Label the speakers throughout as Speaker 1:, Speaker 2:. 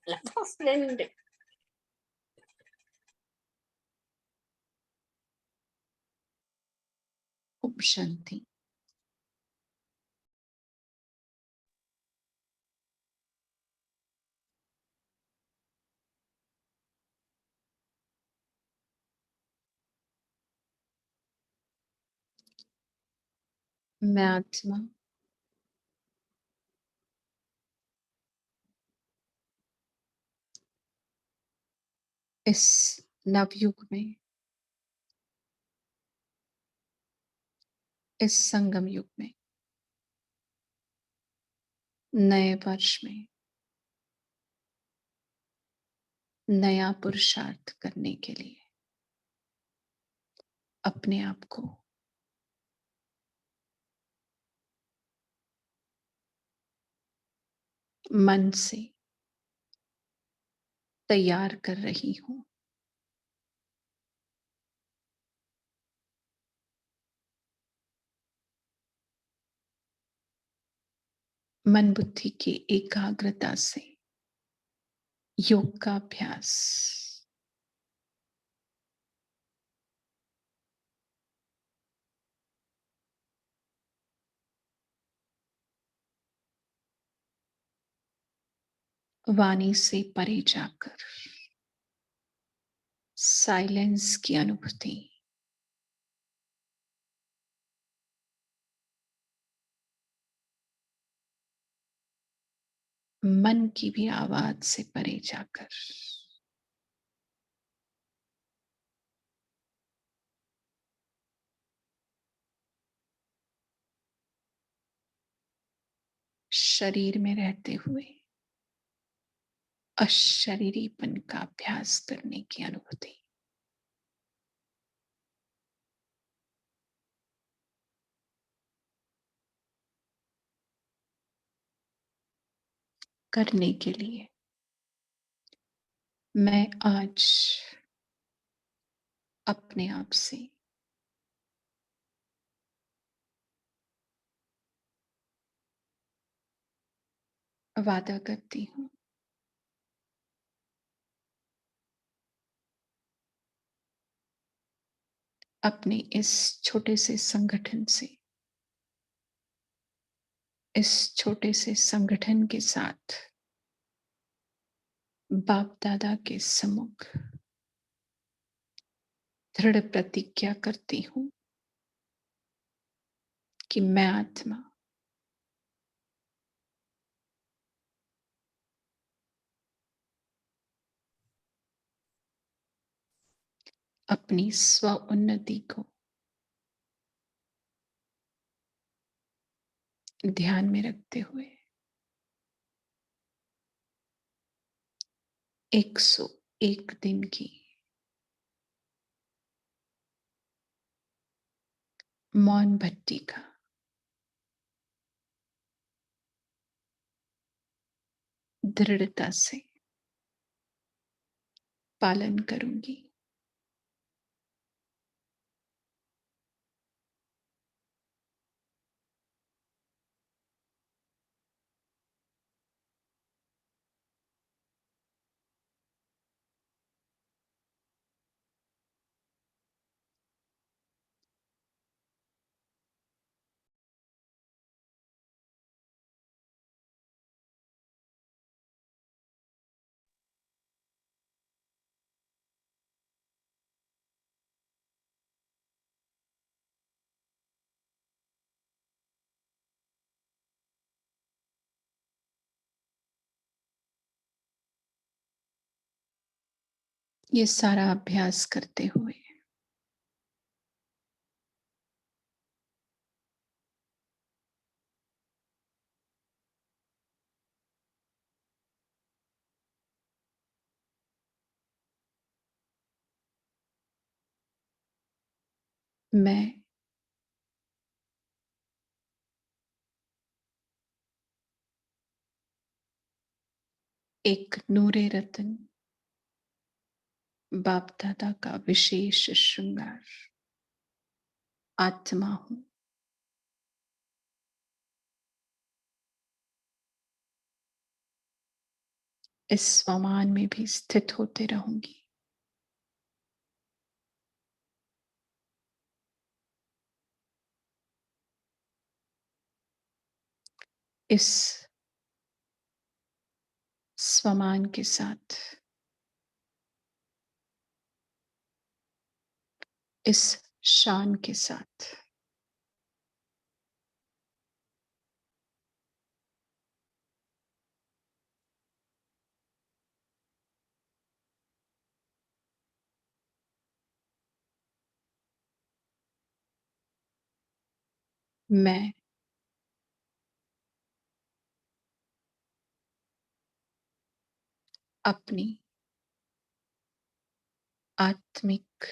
Speaker 1: Splendid.
Speaker 2: Om Shanti. मैं आत्मा इस नवयुग में, इस संगम युग में, नए वर्ष में नया पुरुषार्थ करने के लिए अपने आप को मन से तैयार कर रही हूं। मन बुद्धि की एकाग्रता से योग का अभ्यास वाणी से परे जाकर साइलेंस की अनुभूति, मन की भी आवाज से परे जाकर शरीर में रहते हुए अशरीरीपन का अभ्यास करने की अनुभूति करने के लिए मैं आज अपने आप से वादा करती हूं। अपने इस छोटे से संगठन से, इस छोटे से संगठन के साथ बाप दादा के सम्मुख दृढ़ प्रतिज्ञा करती हूं कि मैं आत्मा अपनी स्व उन्नति को ध्यान में रखते हुए 101 दिन की मौन भट्टी का दृढ़ता से पालन करूंगी। ये सारा अभ्यास करते हुए मैं एक नूरे रतन बाप दादा का विशेष श्रृंगार आत्मा हूं। इस स्वमान में भी स्थित होते रहूंगी। इस स्वमान के साथ, इस शान के साथ मैं अपनी आत्मिक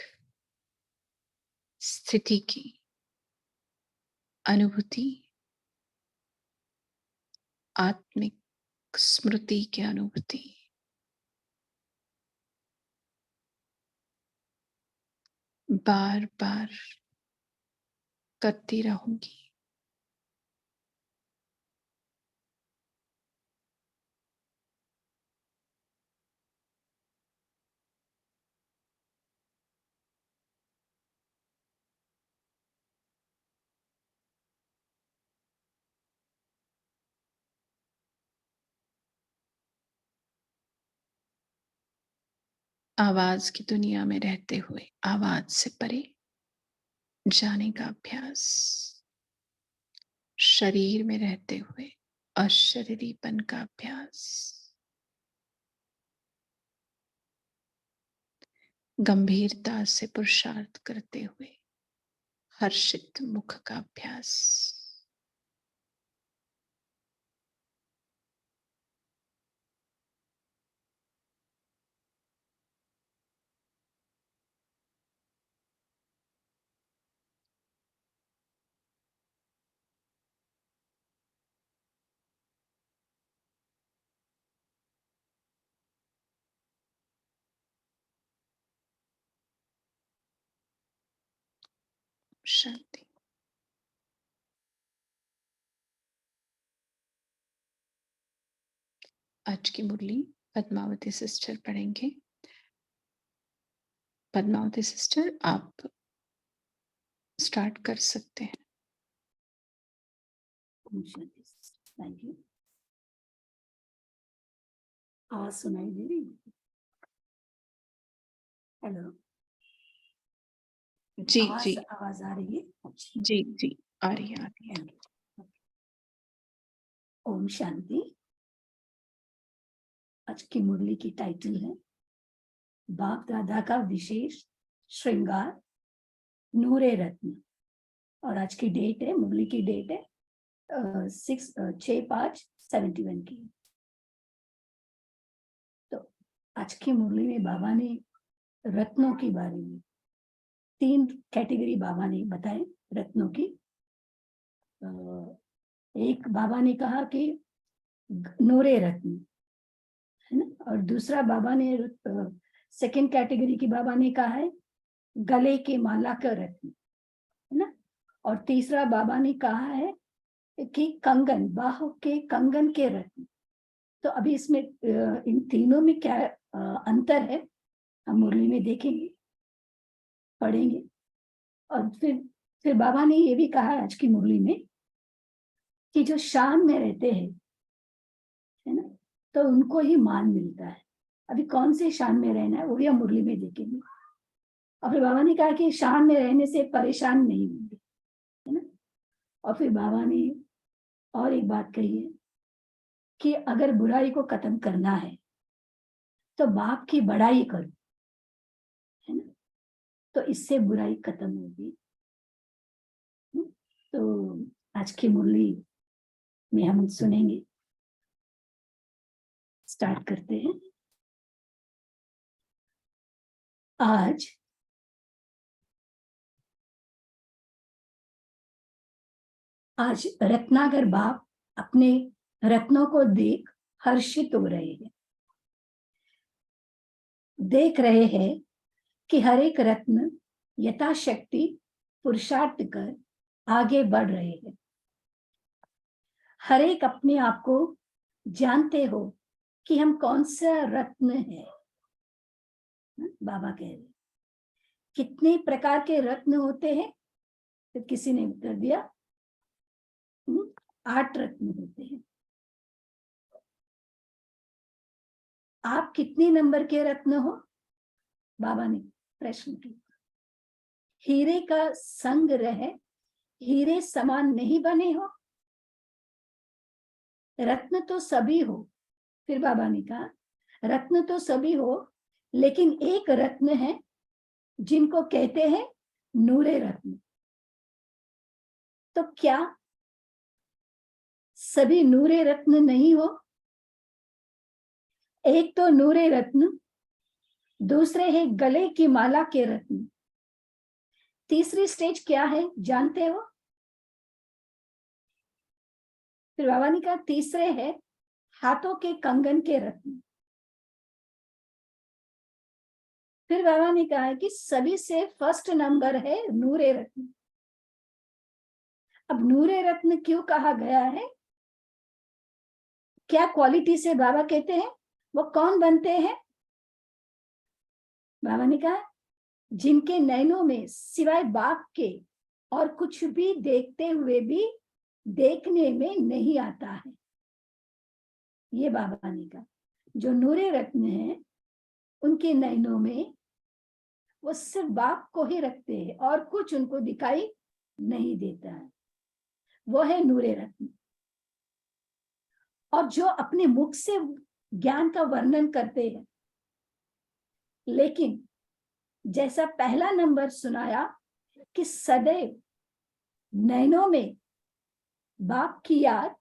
Speaker 2: स्थिति की अनुभूति, आत्मिक स्मृति की अनुभूति बार बार करती रहूंगी। आवाज की दुनिया में रहते हुए आवाज से परे जाने का अभ्यास, शरीर में रहते हुए अशरीरीपन का अभ्यास, गंभीरता से पुरुषार्थ करते हुए हर्षित मुख का अभ्यास, शांति। आज की मुरली पद्मावती सिस्टर पढ़ेंगे। पद्मावती सिस्टर, आप स्टार्ट कर सकते हैं।
Speaker 1: Thank you. आवाज सुनाई दे रही? हेलो
Speaker 2: जी जी
Speaker 1: आवाज आ रही है? अच्छा,
Speaker 2: जी जी, आ रही है, आ रही है।
Speaker 1: ओम शांति। आज की मुरली की टाइटल है बाप दादा का विशेष श्रृंगार नूरे रत्न, और आज की डेट है, मुरली की डेट है 6/5/71 की। तो आज की मुरली में बाबा ने रत्नों के बारे में 3 कैटेगरी बाबा ने बताए रत्नों की। एक बाबा ने कहा कि नूरे रत्न है ना, और दूसरा बाबा ने सेकंड कैटेगरी की बाबा ने कहा है गले के माला का रत्न है ना, और तीसरा बाबा ने कहा है कि कंगन, बाहों के कंगन के रत्न। तो अभी इसमें इन तीनों में क्या अंतर है हम मुरली में देखेंगे, पढ़ेंगे। और फिर बाबा ने ये भी कहा आज की मुरली में कि जो शान में रहते हैं है ना, तो उनको ही मान मिलता है। अभी कौन से शान में रहना है वो भी हम मुरली में देखेंगे। और फिर बाबा ने कहा कि शान में रहने से परेशान नहीं होंगे है ना। और फिर बाबा ने और एक बात कही है कि अगर बुराई को खत्म करना है तो बाप की बड़ाई करो है ना, तो इससे बुराई खत्म होगी। तो आज की मुरली में हम सुनेंगे। स्टार्ट करते हैं। आज रत्नाकर बाप अपने रत्नों को देख हर्षित हो रहे हैं। देख रहे हैं कि हर एक रत्न यथाशक्ति पुरुषार्थ कर आगे बढ़ रहे हैं। हर एक अपने आप को जानते हो कि हम कौन सा रत्न है। बाबा कह रहे कितने प्रकार के रत्न होते हैं, तो किसी ने उत्तर दिया 8 रत्न होते हैं। आप कितने नंबर के रत्न हो? बाबा ने प्रश्न किया। हीरे का संग रहे, हीरे समान नहीं बने हो। रत्न तो सभी हो, फिर बाबा ने कहा रत्न तो सभी हो, लेकिन एक रत्न है जिनको कहते हैं नूरे रत्न। तो क्या सभी नूरे रत्न नहीं हो? एक तो नूरे रत्न, दूसरे है गले की माला के रत्न, तीसरी स्टेज क्या है जानते हो? फिर बाबा ने कहा तीसरे है हाथों के कंगन के रत्न। फिर बाबा ने कहा कि सभी से फर्स्ट नंबर है नूरे रत्न। अब नूरे रत्न क्यों कहा गया है? क्या क्वालिटी से बाबा कहते हैं? वो कौन बनते हैं? बाबा ने कहा जिनके नैनों में सिवाय बाप के और कुछ भी देखते हुए भी देखने में नहीं आता है। ये बाबा ने कहा जो नूरे रत्न है उनके नैनों में वो सिर्फ बाप को ही रखते हैं और कुछ उनको दिखाई नहीं देता है। वो है नूरे रत्न। और जो अपने मुख से ज्ञान का वर्णन करते हैं, लेकिन जैसा पहला नंबर सुनाया कि सदैव नैनों में बाप की याद,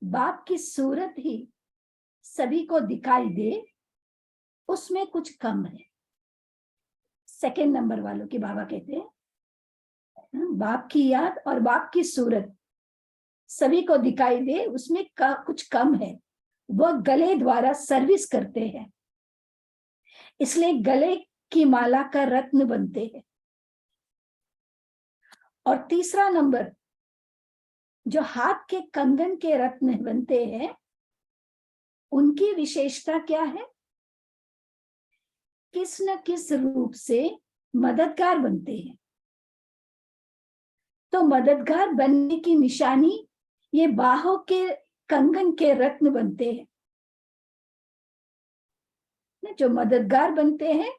Speaker 1: बाप की सूरत ही सभी को दिखाई दे, उसमें कुछ कम है। सेकंड नंबर वालों के बाबा कहते हैं बाप की याद और बाप की सूरत सभी को दिखाई दे, उसमें कुछ कम है। वह गले द्वारा सर्विस करते हैं, इसलिए गले की माला का रत्न बनते हैं। और तीसरा नंबर जो हाथ के कंगन के रत्न बनते हैं, उनकी विशेषता क्या है? किस न किस रूप से मददगार बनते हैं। तो मददगार बनने की निशानी ये बाहों के कंगन के रत्न बनते हैं। जो मददगार बनते हैं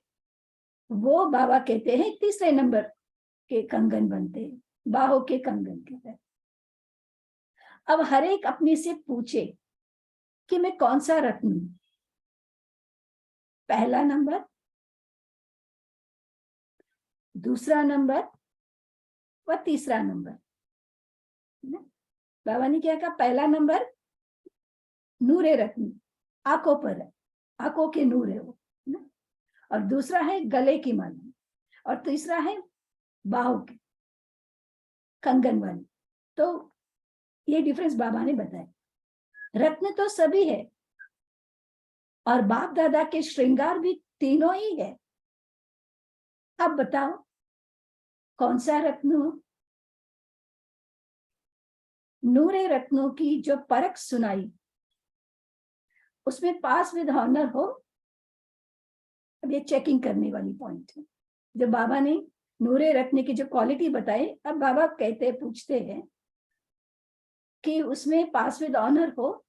Speaker 1: वो बाबा कहते हैं तीसरे नंबर के कंगन बनते हैं, बाहों के कंगन के रत्न। अब हर एक अपने से पूछे कि मैं कौन सा रत्न हूं? पहला नंबर, दूसरा नंबर व तीसरा नंबर। बाबा ने क्या कहा? पहला नंबर नूरे रत्न, आंखों पर है, आंखों के नूर है वो। और दूसरा है गले की माला, और तीसरा है बाहों के कंगन वाली। तो ये डिफरेंस बाबा ने बताया। रत्न तो सभी है और बाप दादा के श्रृंगार भी तीनों ही है। अब बताओ कौन सा रत्न हो? नूरे रत्नों की जो परख सुनाई, उसमें पास विद ऑनर हो। अब ये चेकिंग करने वाली पॉइंट है। जब बाबा ने नूरे रत्न की जो क्वालिटी बताई, अब बाबा कहते पूछते हैं कि उसमें पास विद ऑनर हो।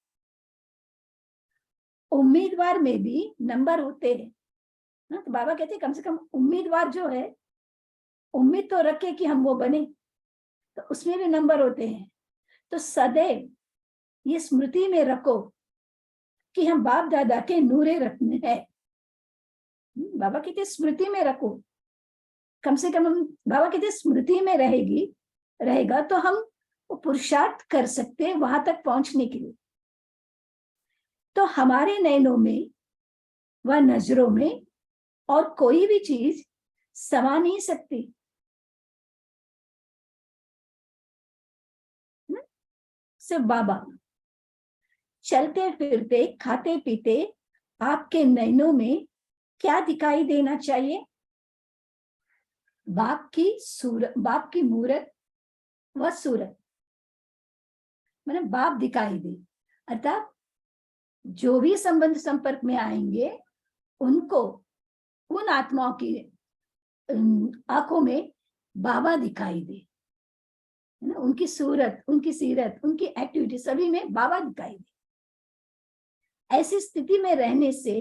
Speaker 1: उम्मीदवार में भी नंबर होते हैं ना, तो बाबा कहते हैं कम से कम उम्मीदवार जो है, उम्मीद तो रखे कि हम वो बने, तो उसमें भी नंबर होते हैं। तो सदैव ये स्मृति में रखो कि हम बाप दादा के नूरे रत्न है। बाबा कहते स्मृति में रखो, कम से कम हम, बाबा कहते स्मृति में रहेगा तो हम पुरुषार्थ कर सकते हैं वहां तक पहुंचने के लिए। तो हमारे नैनों में व नजरों में और कोई भी चीज समा नहीं सकती। सिर्फ बाबा। चलते फिरते खाते पीते आपके नैनों में क्या दिखाई देना चाहिए? बाप की सूरत, बाप की मूरत व सूरत, मतलब बाप दिखाई दे, अर्थात जो भी संबंध संपर्क में आएंगे उनको उन आत्माओं की आंखों में बाबा दिखाई दे, है ना, उनकी सूरत, उनकी सीरत, उनकी एक्टिविटी सभी में बाबा दिखाई दे। ऐसी स्थिति में रहने से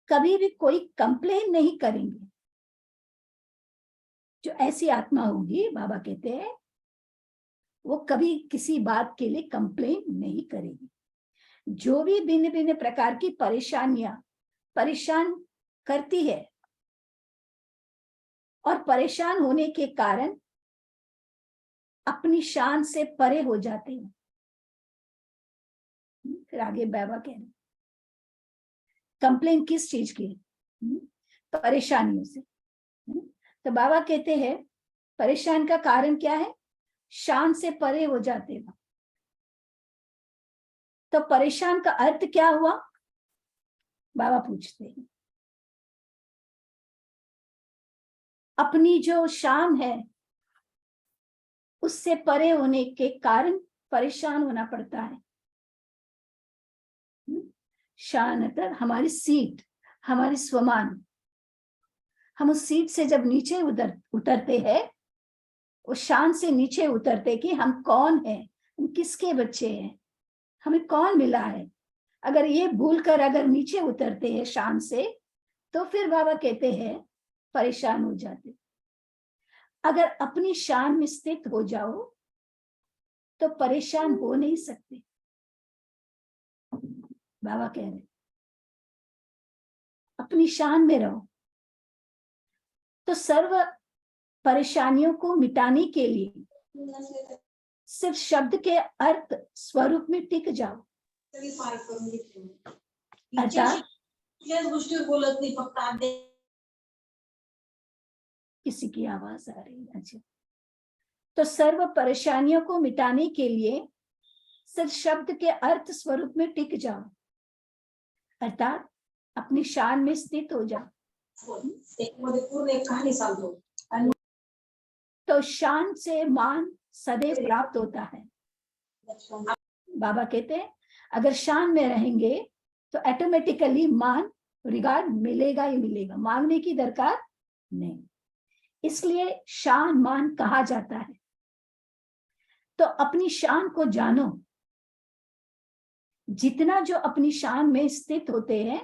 Speaker 1: कभी भी कोई कंप्लेन नहीं करेंगे। जो ऐसी आत्मा होगी, बाबा कहते हैं, वो कभी किसी बात के लिए कंप्लेन नहीं करेगी। जो भी भिन्न भिन्न प्रकार की परेशानियां परेशान करती है और परेशान होने के कारण अपनी शान से परे हो जाते हैं। फिर आगे बाबा कह रहे, कंप्लेन किस चीज की? परेशानियों से। तो बाबा कहते हैं परेशान का कारण क्या है? शान से परे हो जाते हैं। तो परेशान का अर्थ क्या हुआ? बाबा पूछते हैं। अपनी जो शान है उससे परे होने के कारण परेशान होना पड़ता है। शान अर्थात हमारी सीट, हमारी स्वमान। हम उस सीट से जब नीचे उतरते हैं, उस शान से नीचे उतरते कि हम कौन हैं, हम किसके बच्चे हैं, हमें कौन मिला है। अगर ये भूलकर अगर नीचे उतरते हैं शान से, तो फिर बाबा कहते हैं परेशान हो जाते। अगर अपनी शान में स्थित हो जाओ तो परेशान हो नहीं सकते। बाबा कह रहे अपनी शान में रहो। तो सर्व परेशानियों को मिटाने के लिए सिर्फ शब्द के अर्थ स्वरूप में टिक जाओ। अर्थात किसी की आवाज आ रही है। अच्छा, तो सर्व परेशानियों को मिटाने के लिए सिर्फ शब्द के अर्थ स्वरूप में टिक जाओ, अर्थात अपनी शान में स्थित हो जाओ। तो शान से मान सदैव प्राप्त होता है। बाबा कहते हैं अगर शान में रहेंगे तो ऑटोमेटिकली मान, रिगार्ड मिलेगा ही मिलेगा, मांगने की दरकार नहीं। इसलिए शान मान कहा जाता है। तो अपनी शान को जानो। जितना जो अपनी शान में स्थित होते हैं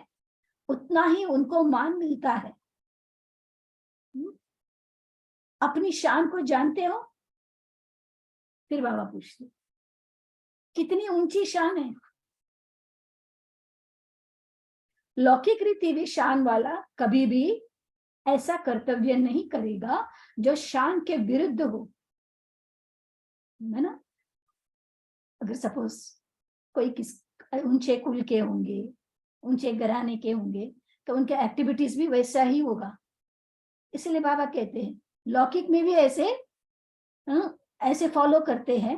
Speaker 1: उतना ही उनको मान मिलता है। अपनी शान को जानते हो? फिर बाबा पूछते कितनी ऊंची शान है। लौकिक रीति भी शान वाला कभी भी ऐसा कर्तव्य नहीं करेगा जो शान के विरुद्ध हो, है ना। अगर सपोज कोई किस ऊंचे कुल के होंगे, ऊंचे घराने के होंगे, तो उनके एक्टिविटीज भी वैसा ही होगा। इसलिए बाबा कहते हैं लौकिक में भी ऐसे फॉलो करते हैं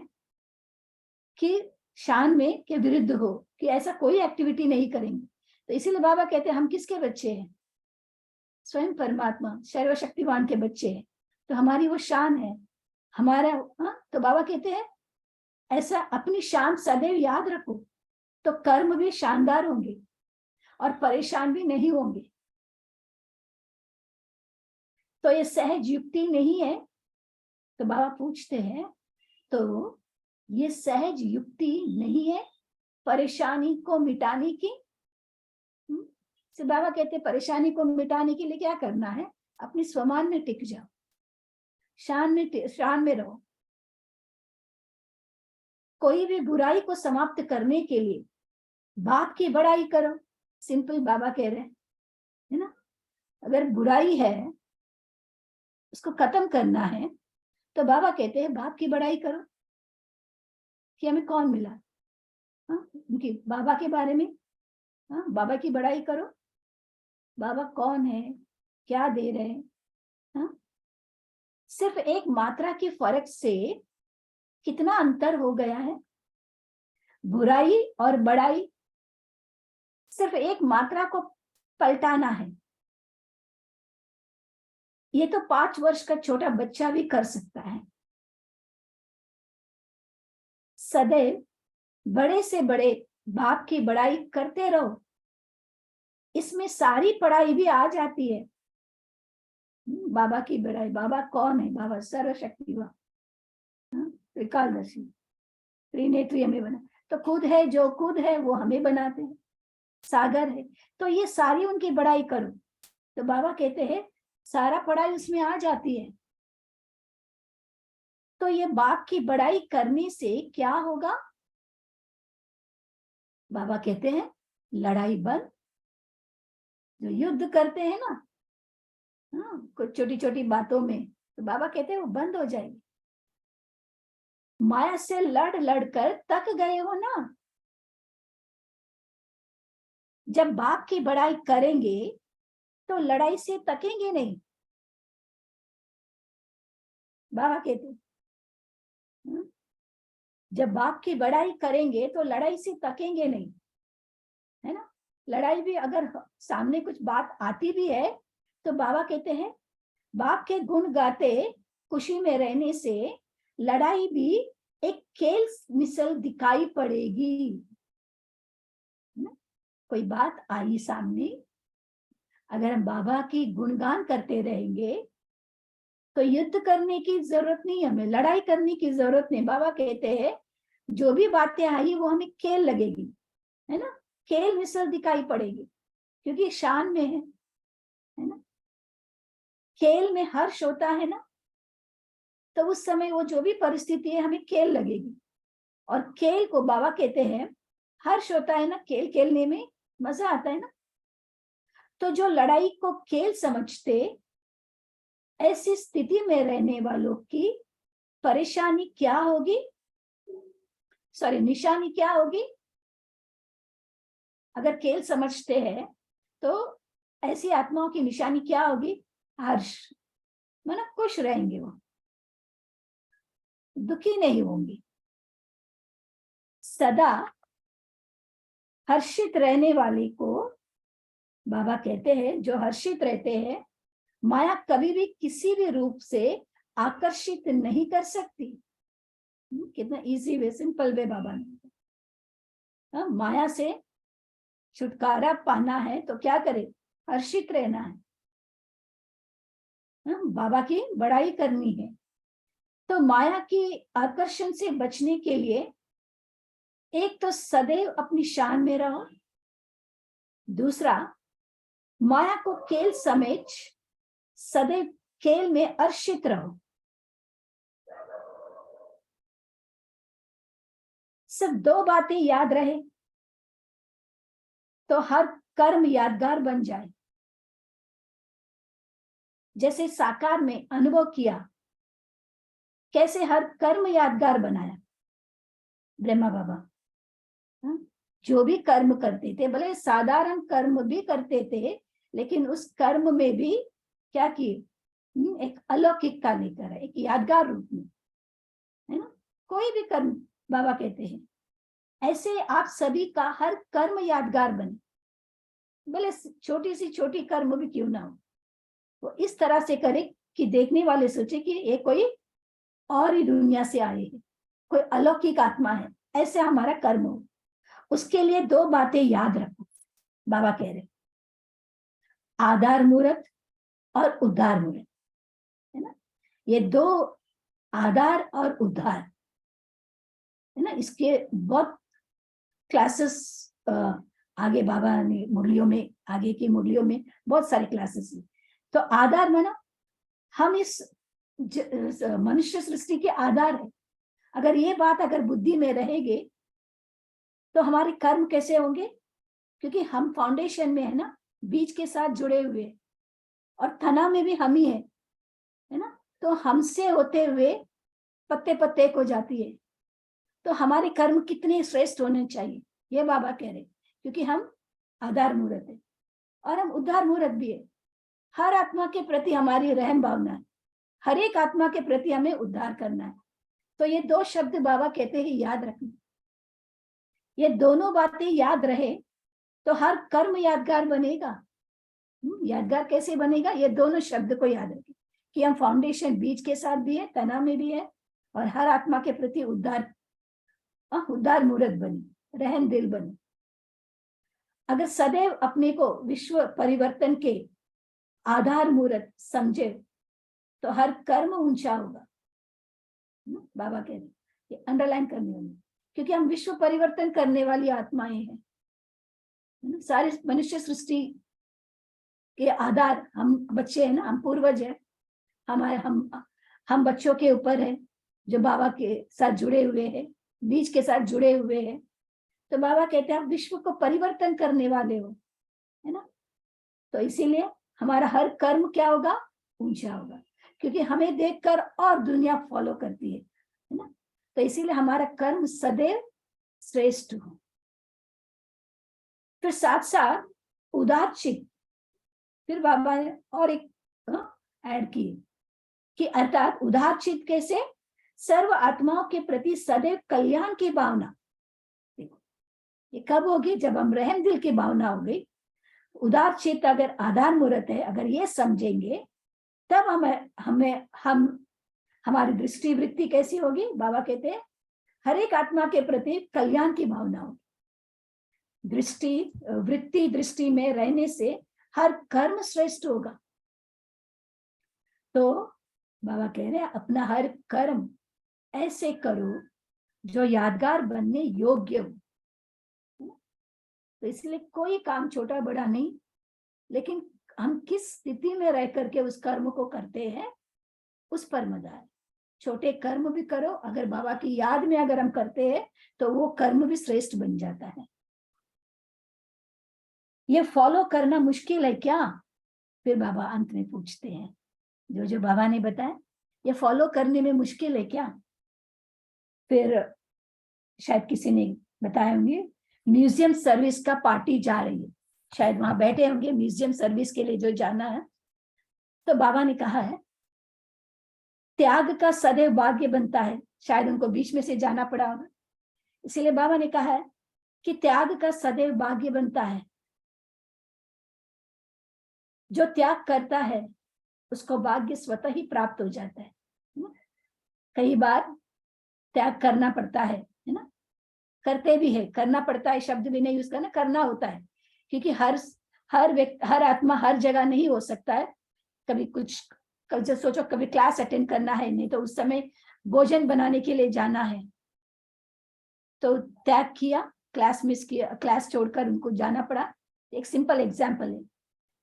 Speaker 1: कि शान में के विरुद्ध हो, कि ऐसा कोई एक्टिविटी नहीं करेंगे। तो इसीलिए बाबा कहते हैं हम किसके बच्चे हैं? स्वयं परमात्मा सर्वशक्तिमान के बच्चे हैं। तो हमारी वो शान है हमारा। तो बाबा कहते हैं ऐसा अपनी शान सदैव याद रखो, तो कर्म भी शानदार होंगे और परेशान भी नहीं होंगे। तो ये सहज युक्ति नहीं है? तो बाबा पूछते हैं तो ये सहज युक्ति नहीं है परेशानी को मिटाने की? तो बाबा कहते परेशानी को मिटाने के लिए क्या करना है? अपनी स्वमान में टिक जाओ, शान में रहो। कोई भी बुराई को समाप्त करने के लिए बाप की बड़ाई करो। सिंपल बाबा कह रहे हैं, है ना। अगर बुराई है उसको खत्म करना है तो बाबा कहते हैं बाप की बड़ाई करो कि हमें कौन मिला। उनकी बाबा के बारे में बाबा की बड़ाई करो। बाबा कौन है, क्या दे रहे हैं। सिर्फ एक मात्रा के फर्क से कितना अंतर हो गया है। बुराई और बड़ाई सिर्फ एक मात्रा को पलटाना है। ये तो 5 वर्ष का छोटा बच्चा भी कर सकता है। सदैव बड़े से बड़े बाप की बड़ाई करते रहो, इसमें सारी पढ़ाई भी आ जाती है। बाबा की बड़ाई, बाबा कौन है? बाबा सर्वशक्तिवान, त्रिकालदर्शी, त्रिनेत्री हमें बना, तो खुद है, जो खुद है वो हमें बनाते हैं, सागर है। तो ये सारी उनकी बड़ाई करो, तो बाबा कहते हैं सारा पढ़ाई उसमें आ जाती है। तो ये बाप की बड़ाई करने से क्या होगा? बाबा कहते हैं लड़ाई बंद। जो युद्ध करते हैं ना, कुछ छोटी छोटी बातों में, तो बाबा कहते हैं वो बंद हो जाएगी। माया से लड़ लड़कर तक गए हो ना, जब बाप की बड़ाई करेंगे तो लड़ाई से तकेंगे नहीं। बाबा कहते जब बाप की बड़ाई करेंगे तो लड़ाई से तकेंगे नहीं, है ना। लड़ाई भी अगर सामने कुछ बात आती भी है तो बाबा कहते हैं बाप के गुण गाते खुशी में रहने से लड़ाई भी एक खेल मिसल दिखाई पड़ेगी। कोई बात आई सामने, अगर हम बाबा की गुणगान करते रहेंगे तो युद्ध करने की जरूरत नहीं, हमें लड़ाई करने की जरूरत नहीं। बाबा कहते हैं जो भी बातें आई वो हमें खेल लगेगी, है ना, खेल मिसल दिखाई पड़ेगी, क्योंकि शान में है ना। खेल में हर्ष होता है ना, तो उस समय वो जो भी परिस्थिति है हमें खेल लगेगी। और खेल को बाबा कहते हैं हर्ष होता है ना, खेल खेलने में मजा आता है ना। तो जो लड़ाई को खेल समझते, ऐसी स्थिति में रहने वालों की परेशानी क्या होगी, सॉरी निशानी क्या होगी? अगर खेल समझते हैं तो ऐसी आत्माओं की निशानी क्या होगी? हर्ष, मतलब खुश रहेंगे, वो दुखी नहीं होंगे। सदा हर्षित रहने वाले को बाबा कहते हैं जो हर्षित रहते हैं माया कभी भी किसी भी रूप से आकर्षित नहीं कर सकती। कितना इजी वे, सिंपल वे बाबा ने। माया से छुटकारा पाना है तो क्या करे? हर्षित रहना है, बाबा की बड़ाई करनी है। तो माया की आकर्षण से बचने के लिए एक तो सदैव अपनी शान में रहो, दूसरा माया को खेल समझ सदैव खेल में हर्षित रहो। सिर्फ दो बातें याद रहे तो हर कर्म यादगार बन जाए। जैसे साकार में अनुभव किया, कैसे हर कर्म यादगार बनाया ब्रह्मा बाबा। जो भी कर्म करते थे, भले साधारण कर्म भी करते थे, लेकिन उस कर्म में भी क्या किए? एक अलौकिकता लेकर, एक यादगार रूप में, है ना। कोई भी कर्म, बाबा कहते हैं ऐसे आप सभी का हर कर्म यादगार बने, भले छोटी सी छोटी कर्म भी क्यों ना हो, वो इस तरह से करे कि देखने वाले सोचे कि ये कोई और ही दुनिया से आए हैं, कोई अलौकिक आत्मा है, ऐसे हमारा कर्म हो। उसके लिए दो बातें याद रखो, बाबा कह रहे आधार मूर्त और उद्धार मूर्त, है ना। ये दो, आधार और उद्धार, है ना। इसके बहुत क्लासेस आगे बाबा ने मुरलियों में, आगे की मुरलियों में बहुत सारे क्लासेस हैं। तो आधार माना हम इस मनुष्य सृष्टि के आधार है। अगर ये बात अगर बुद्धि में रहेगी तो हमारे कर्म कैसे होंगे? क्योंकि हम फाउंडेशन में है ना, बीज के साथ जुड़े हुए, और तना में भी हम ही है ना। तो हमसे होते हुए पत्ते पत्ते को जाती है, तो हमारे कर्म कितने श्रेष्ठ होने चाहिए, ये बाबा कह रहे, क्योंकि हम आधार मूर्त है और हम उद्धार मूर्त भी है। हर आत्मा के प्रति हमारी रहम भावना है, हर एक आत्मा के प्रति हमें उद्धार करना है। तो ये दो शब्द बाबा कहते हैं याद रखना। ये दोनों बातें याद रहे तो हर कर्म यादगार बनेगा। यादगार कैसे बनेगा? ये दोनों शब्द को याद रखें कि हम फाउंडेशन बीज के साथ भी है, तना में भी है, और हर आत्मा के प्रति उद्धार मूर्त बने, रहम दिल बने। अगर सदैव अपने को विश्व परिवर्तन के आधार मूर्त समझे तो हर कर्म ऊंचा होगा। बाबा कह रहे, ये अंडरलाइन करनी होगी, क्योंकि हम विश्व परिवर्तन करने वाली आत्माएं हैं। सारी मनुष्य सृष्टि के आधार हम बच्चे हैं ना, हम पूर्वज हैं। हमारे हम बच्चों के ऊपर है जो बाबा के साथ जुड़े हुए हैं, बीज के साथ जुड़े हुए हैं। तो बाबा कहते हैं आप विश्व को परिवर्तन करने वाले हो, है ना। तो इसीलिए हमारा हर कर्म क्या होगा, ऊंचा होगा, क्योंकि हमें देखकर और दुनिया फॉलो करती है ना। तो इसीलिए हमारा कर्म सदैव श्रेष्ठ हो। फिर साथ साथ उदार चित्त, फिर बाबा ने और एक ऐड की कि अर्थात उदार चित्त कैसे, सर्व आत्माओं के प्रति सदैव कल्याण की भावना। देखो ये कब होगी, जब हम रहम दिल की भावना हो गई। उदार चित्त अगर आधार मूर्त है, अगर ये समझेंगे तब हम हमारी दृष्टि वृत्ति कैसी होगी। बाबा कहते हैं हर एक आत्मा के प्रति कल्याण की भावना होगी। दृष्टि में रहने से हर कर्म श्रेष्ठ होगा। तो बाबा कह रहे हैं अपना हर कर्म ऐसे करो जो यादगार बनने योग्य हो। तो इसलिए कोई काम छोटा बड़ा नहीं, लेकिन हम किस स्थिति में रह करके उस कर्म को करते हैं उस पर मजा है। छोटे कर्म भी करो, अगर बाबा की याद में अगर हम करते हैं तो वो कर्म भी श्रेष्ठ बन जाता है। ये फॉलो करना मुश्किल है क्या, फिर बाबा अंत में पूछते हैं। जो बाबा ने बताया ये फॉलो करने में मुश्किल है क्या। फिर शायद किसी ने बताया होंगे म्यूजियम सर्विस का पार्टी जा रही है, शायद वहां बैठे होंगे म्यूजियम सर्विस के लिए जो जाना है। तो बाबा ने कहा है त्याग का सदैव भाग्य बनता है, शायद उनको बीच में से जाना पड़ा होगा, इसीलिए बाबा ने कहा है कि त्याग का सदैव भाग्य बनता है। जो त्याग करता है उसको भाग्य स्वतः ही प्राप्त हो जाता है। कई बार त्याग करना पड़ता है ना, करते भी है, करना पड़ता है शब्द भी नहीं यूज करना, करना होता है, क्योंकि हर आत्मा हर जगह नहीं हो सकता है। कभी सोचो कभी क्लास अटेंड करना है, नहीं तो उस समय भोजन बनाने के लिए जाना है, तो त्याग किया, क्लास मिस किया, क्लास छोड़कर उनको जाना पड़ा। एक सिंपल एग्जाम्पल है।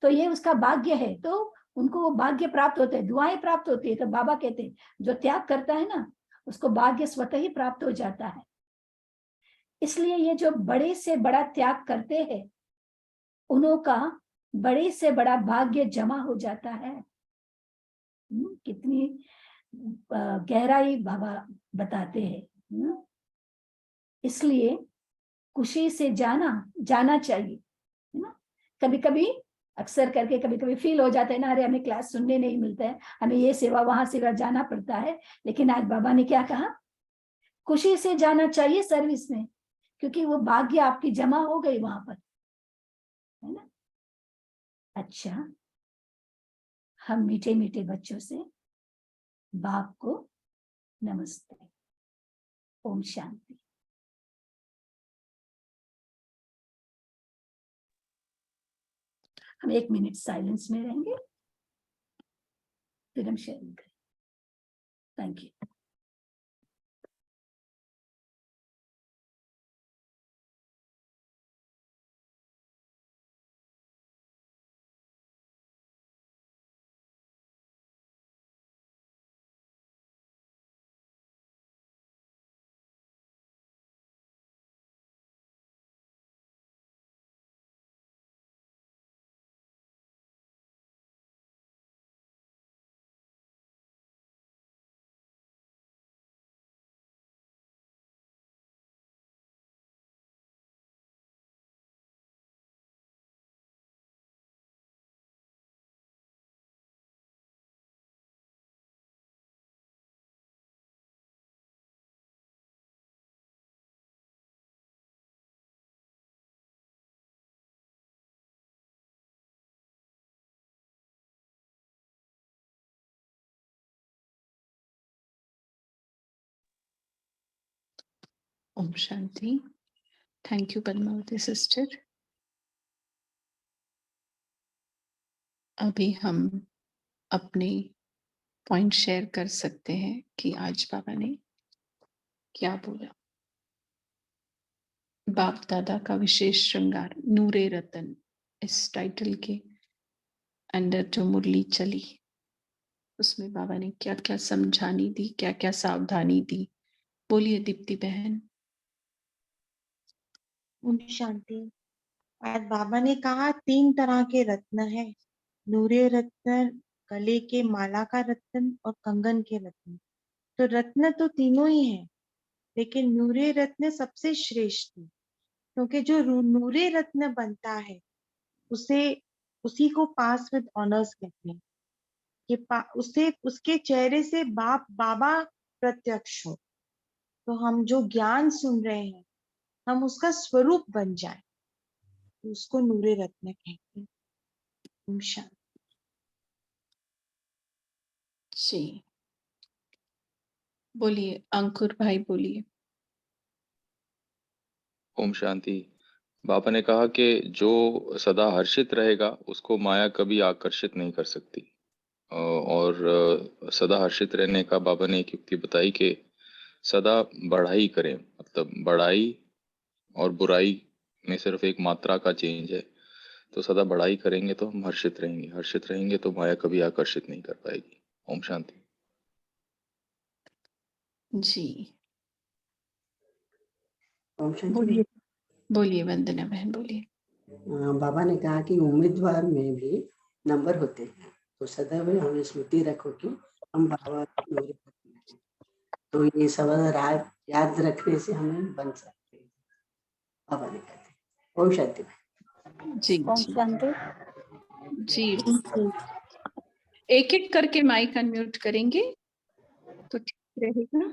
Speaker 1: तो ये उसका भाग्य है, तो उनको वो भाग्य प्राप्त होते हैं, दुआएं प्राप्त होती है। तो बाबा कहते हैं जो त्याग करता है ना उसको भाग्य स्वतः ही प्राप्त हो जाता है। इसलिए ये जो बड़े से बड़ा त्याग करते हैं उन्हों का बड़े से बड़ा भाग्य जमा हो जाता है। कितनी गहराई बाबा बताते हैं। इसलिए खुशी से जाना चाहिए, है ना। कभी कभी अक्सर करके कभी कभी फील हो जाता है ना, अरे हमें क्लास सुनने नहीं मिलता है, हमें ये सेवा वहां सेवा जाना पड़ता है। लेकिन आज बाबा ने क्या कहा, खुशी से जाना चाहिए सर्विस में, क्योंकि वो भाग्य आपकी जमा हो गई वहां पर, है ना। अच्छा, हम मीठे मीठे बच्चों से बाप को नमस्ते, ओम शांति। हम 1 मिनट साइलेंस में रहेंगे, फिर हम शेयरिंग करें। Thank you.
Speaker 2: ओम शांति। Thank you Padmavati sister. अभी हम अपने पॉइंट शेयर कर सकते हैं कि आज बाबा ने क्या बोला। बाप दादा का विशेष श्रृंगार नूरे रतन, इस टाइटल के अंडर जो मुरली चली उसमें बाबा ने क्या क्या समझानी दी, क्या क्या सावधानी दी। बोलिए दीप्ति बहन।
Speaker 3: ओम शांति। आज बाबा ने कहा 3 तरह के रत्न है, नूरे रत्न, गले के माला का रत्न और कंगन के रत्न। तो रत्न तो तीनों ही है, लेकिन नूरे रत्न सबसे श्रेष्ठ है, क्योंकि जो नूरे रत्न बनता है उसी को पास विद ऑनर्स कहते हैं कि उसे उसके चेहरे से बाबा प्रत्यक्ष हो। तो हम जो ज्ञान सुन रहे हैं हम उसका स्वरूप बन जाए, तो उसको नूरे रत्न कहते हैं। ओम शांति।
Speaker 2: जी बोलिए अंकुर भाई, बोलिए।
Speaker 4: ओम शांति। बाबा ने कहा कि जो सदा हर्षित रहेगा उसको माया कभी आकर्षित नहीं कर सकती। और सदा हर्षित रहने का बाबा ने एक युक्ति बताई कि सदा बढ़ाई करें, मतलब बढ़ाई और बुराई में सिर्फ एक मात्रा का चेंज है। तो सदा बढ़ाई करेंगे तो हम हर्षित रहेंगे, हर्षित रहेंगे तो माया कभी आकर्षित नहीं कर पाएगी। ओम शांति।
Speaker 2: जी
Speaker 5: ओम शांति।
Speaker 2: बोलिए, बोलिए वंदना बहन, बोलिए।
Speaker 5: बाबा ने कहा कि उम्मीदवार में भी नंबर होते हैं, तो सदैव हमें स्मृति रखो कि हम बाबा की नूरे रत्न हैं। तो ये सब याद रखने से हमें बन सकते हैं, बाबा ने कहते हैं। ओम शांति।
Speaker 2: जी
Speaker 6: ओम
Speaker 2: जी
Speaker 6: शांति।
Speaker 2: जी, एक एक करके माइक अनम्यूट करेंगे तो ठीक रहेगा।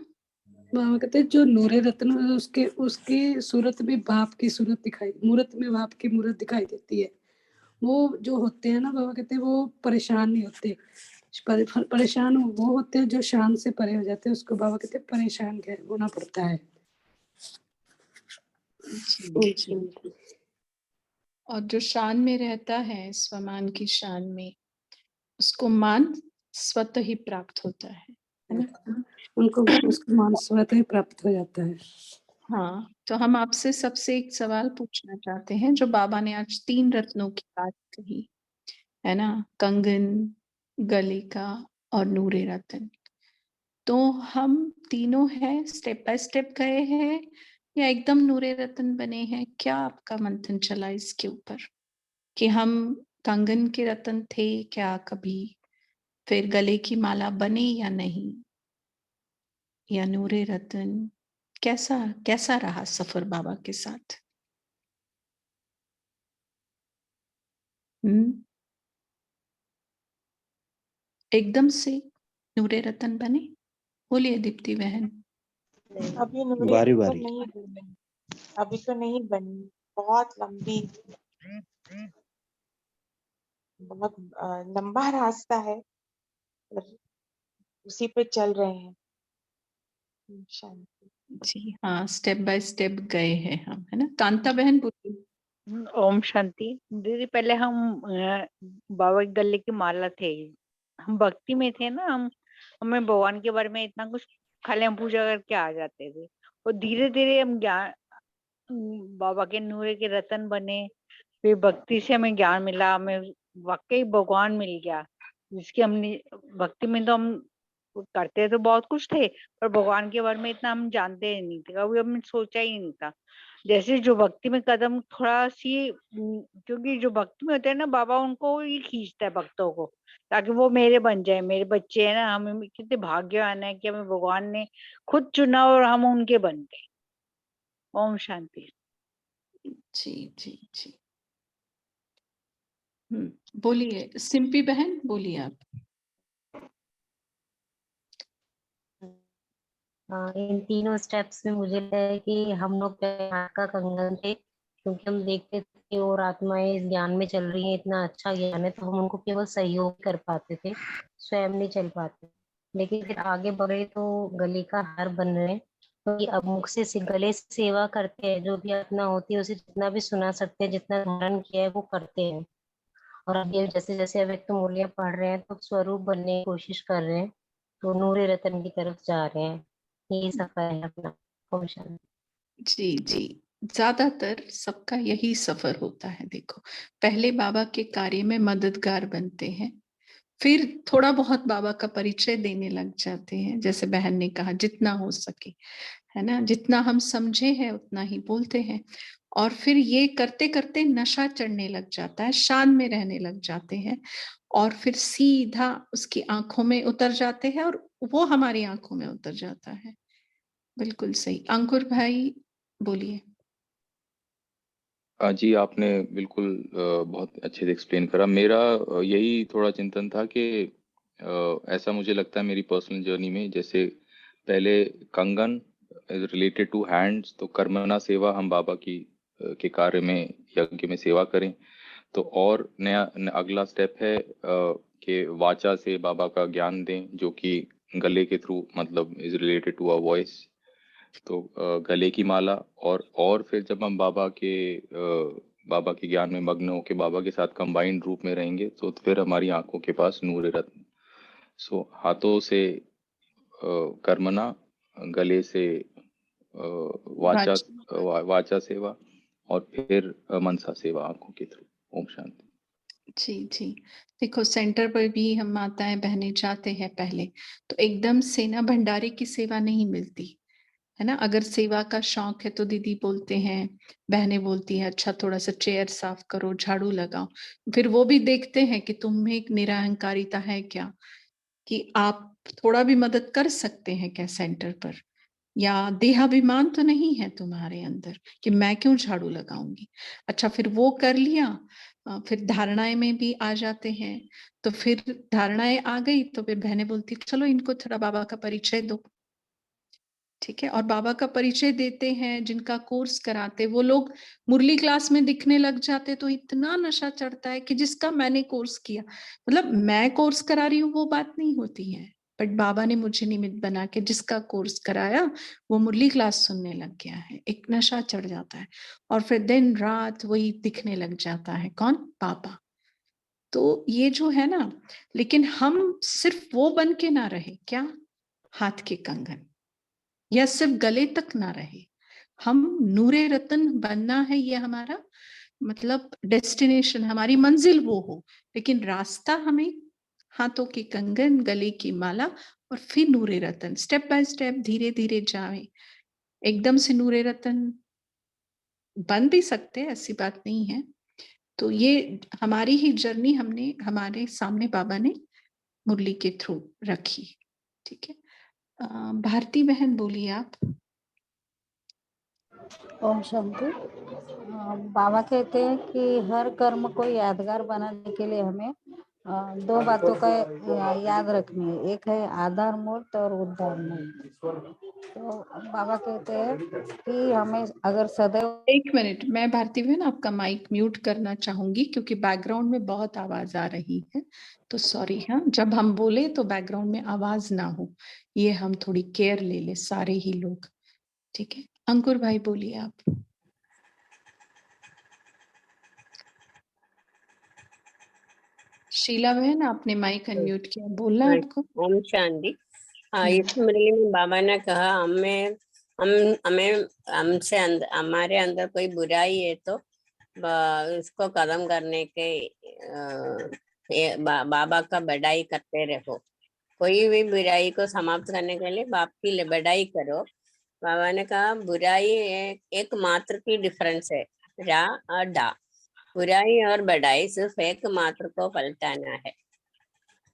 Speaker 7: बाबा कहते हैं जो नूरे रत्न है, उसके उसकी सूरत में बाप की सूरत दिखाई, मूरत में बाप की मूरत दिखाई देती है। वो जो होते हैं ना, बाबा कहते हैं वो परेशान नहीं होते। परेशान वो होते हैं जो शान से परे हो जाते हैं, उसको बाबा कहते हैं परेशान होना पड़ता है।
Speaker 2: जी जी। और जो शान में रहता है, स्वमान की शान में, उसको मान स्वतः ही प्राप्त होता है ना?
Speaker 7: उनको उसको मान स्वतः ही प्राप्त हो जाता है।
Speaker 2: हाँ, तो हम आपसे सबसे एक सवाल पूछना चाहते हैं। जो बाबा ने आज 3 रत्नों की बात कही है ना, कंगन, गले का और नूरे रतन, तो हम तीनों हैं, स्टेप बाय स्टेप गए हैं या एकदम नूरे रतन बने हैं? क्या आपका मंथन चला इसके ऊपर कि हम कंगन के रतन थे क्या कभी, फिर गले की माला बने या नहीं, या नूरे रतन? कैसा कैसा रहा सफर बाबा के साथ? एकदम से नूरे रतन बने? बोलिए दीप्ति बहन।
Speaker 3: अभी नूरे
Speaker 8: बारी
Speaker 3: रत्न
Speaker 8: बारी।
Speaker 3: नहीं बनी, अभी तो नहीं बनी। बहुत लंबा रास्ता है, पर उसी पे चल रहे हैं। ओम शांति।
Speaker 2: जी हाँ, स्टेप बाय स्टेप गए हैं हम, है ना? कांता बहन बोलिए।
Speaker 6: ओम शांति। दीदी पहले हम बाबा के गले की माला थे, हम भक्ति में थे ना, हमें भगवान के बारे में इतना कुछ, खाली हम पूजा करके आ जाते थे। और धीरे धीरे हम ज्ञान, बाबा के नूरे के रतन बने, फिर भक्ति से हमें ज्ञान मिला, हमें वाकई भगवान मिल गया। जिसकी हमने भक्ति में तो हम करते तो बहुत कुछ थे, पर भगवान के बारे में इतना हम जानते ही नहीं थे, कभी हमने सोचा ही नहीं था। जैसे जो भक्ति में कदम थोड़ा सी, क्योंकि जो भक्ति में होते हैं ना, बाबा उनको ही खींचता है भक्तों को, ताकि वो मेरे बन जाए, मेरे बच्चे है ना। हमें कितने भाग्यवान है कि हमें भगवान ने खुद चुना और हम उनके बन गए। ओम शांति।
Speaker 2: जी जी जी। बोलिए सिंपी बहन, बोलिए आप।
Speaker 9: इन तीनों स्टेप्स में मुझे लगता है कि हम लोग प्यार का कंगन थे, क्योंकि हम देखते थे कि और आत्माएं इस ज्ञान में चल रही हैं, इतना अच्छा ज्ञान है, तो हम उनको केवल सहयोग कर पाते थे, स्वयं नहीं चल पाते। लेकिन फिर आगे बढ़े तो गले का हार बन रहे, क्योंकि अब मुख से गले से सेवा करते हैं, जो भी अपना होती है उसे जितना भी सुना सकते हैं, जितना धारण किया है वो करते हैं। और अब ये जैसे जैसे अव्यक्त मूर्तियां पढ़ रहे हैं तो स्वरूप बनने की कोशिश कर रहे हैं, तो नूरे रतन की तरफ जा रहे हैं। यही सफर है अपना। ओम शांति।
Speaker 2: जी जी, ज्यादातर सबका यही सफर होता है। देखो, पहले बाबा के कार्य में मददगार बनते हैं, फिर थोड़ा बहुत बाबा का परिचय देने लग जाते हैं, जैसे बहन ने कहा जितना हो सके, है ना, जितना हम समझे हैं उतना ही बोलते हैं। और फिर ये करते करते नशा चढ़ने लग जाता है, शान में रहने लग जाते हैं, और फिर सीधा उसकी आंखों में उतर जाते हैं और वो हमारी आंखों में उतर जाता है। बिल्कुल सही। अंकुर भाई बोलिए।
Speaker 4: जी, आपने बिल्कुल बहुत अच्छे से एक्सप्लेन करा। मेरा यही थोड़ा चिंतन था कि ऐसा मुझे लगता है मेरी पर्सनल जर्नी में, जैसे पहले कंगन रिलेटेड टू हैंड्स, तो कर्मणा सेवा हम बाबा की के कार्य में, यज्ञ में सेवा करें। तो और अगला स्टेप है कि वाचा से बाबा का ज्ञान दें, जो कि गले के थ्रू, मतलब is related to a voice. तो गले की माला, और फिर जब हम बाबा के ज्ञान में मग्न होकर बाबा के साथ कंबाइंड रूप में रहेंगे, तो फिर हमारी आंखों के पास नूर रत्न। सो हाथों से कर्मना, गले से वाचा वाचा सेवा, और फिर मनसा सेवा आंखों के थ्रू। ओम शांति।
Speaker 2: जी जी, देखो सेंटर पर भी हम माताएं बहनें जाते हैं पहले, तो एकदम से ना भंडारे की सेवा नहीं मिलती है ना। अगर सेवा का शौक है तो दीदी बोलते हैं, बहनें बोलती हैं अच्छा थोड़ा सा चेयर साफ करो, झाड़ू लगाओ। फिर वो भी देखते हैं कि तुम में एक निरहंकारिता है क्या, कि आप थोड़ा भी मदद कर सकते हैं क्या सेंटर पर, या देहाभिमान तो नहीं है तुम्हारे अंदर कि मैं क्यों झाड़ू लगाऊंगी। अच्छा, फिर वो कर लिया, फिर धारणाएं में भी आ जाते हैं। तो फिर धारणाएं आ गई तो फिर बहनें बोलती चलो इनको थोड़ा बाबा का परिचय दो, ठीक है। और बाबा का परिचय देते हैं, जिनका कोर्स कराते वो लोग मुरली क्लास में दिखने लग जाते, तो इतना नशा चढ़ता है कि जिसका मैंने कोर्स किया, मतलब मैं कोर्स करा रही हूँ वो बात नहीं होती है, बट बाबा ने मुझे निमित्त बना के जिसका कोर्स कराया वो मुरली क्लास सुनने लग गया है। एक नशा चढ़ जाता है और फिर दिन रात वही दिखने लग जाता है, कौन? पापा। तो ये जो है ना, लेकिन हम सिर्फ वो बन के ना रहे, क्या? हाथ के कंगन, या सिर्फ गले तक ना रहे, हम नूरे रतन बनना है, ये हमारा मतलब डेस्टिनेशन, हमारी मंजिल वो हो। लेकिन रास्ता हमें हाथों के कंगन, गले की माला और फिर नूरे रतन, स्टेप बाय स्टेप धीरे धीरे जाए। एकदम से नूरे रतन बन भी सकते हैं, ऐसी बात नहीं है। तो ये हमारी ही जर्नी हमने, हमारे सामने बाबा ने मुरली के थ्रू रखी, ठीक है। भारती बहन बोलिए आप।
Speaker 8: ओम शांति। बाबा कहते हैं कि हर कर्म को यादगार बनाने के लिए हमें दो बातों का याद रखनी है, एक है आधार मूर्त और उद्धार मूर्त। तो बाबा कहते हैं कि हमें अगर सदैव।
Speaker 2: एक मिनट, मैं भारती बहन आपका माइक म्यूट करना चाहूंगी क्योंकि बैकग्राउंड में बहुत आवाज आ रही है, तो सॉरी। हाँ, जब हम बोले तो बैकग्राउंड में आवाज ना हो, ये हम थोड़ी केयर ले ले सारे ही लोग, ठीक है। अंकुर भाई बोलिए आप। शीला बहन आपने माइक अनम्यूट किया, बोलना है आपको।
Speaker 10: ओम शांति। इस मुरली में बाबा ने कहा हमें हमसे हमारे अंदर कोई बुराई है तो उसको खत्म करने के बाबा का बढ़ाई करते रहो। कोई भी बुराई को समाप्त करने के लिए बाप की बढ़ाई करो। बाबा ने कहा बुराई एक मात्र की डिफरेंस है, रा और डा। बुराई और बढ़ाई सिर्फ एक मात्र को पलटाना है।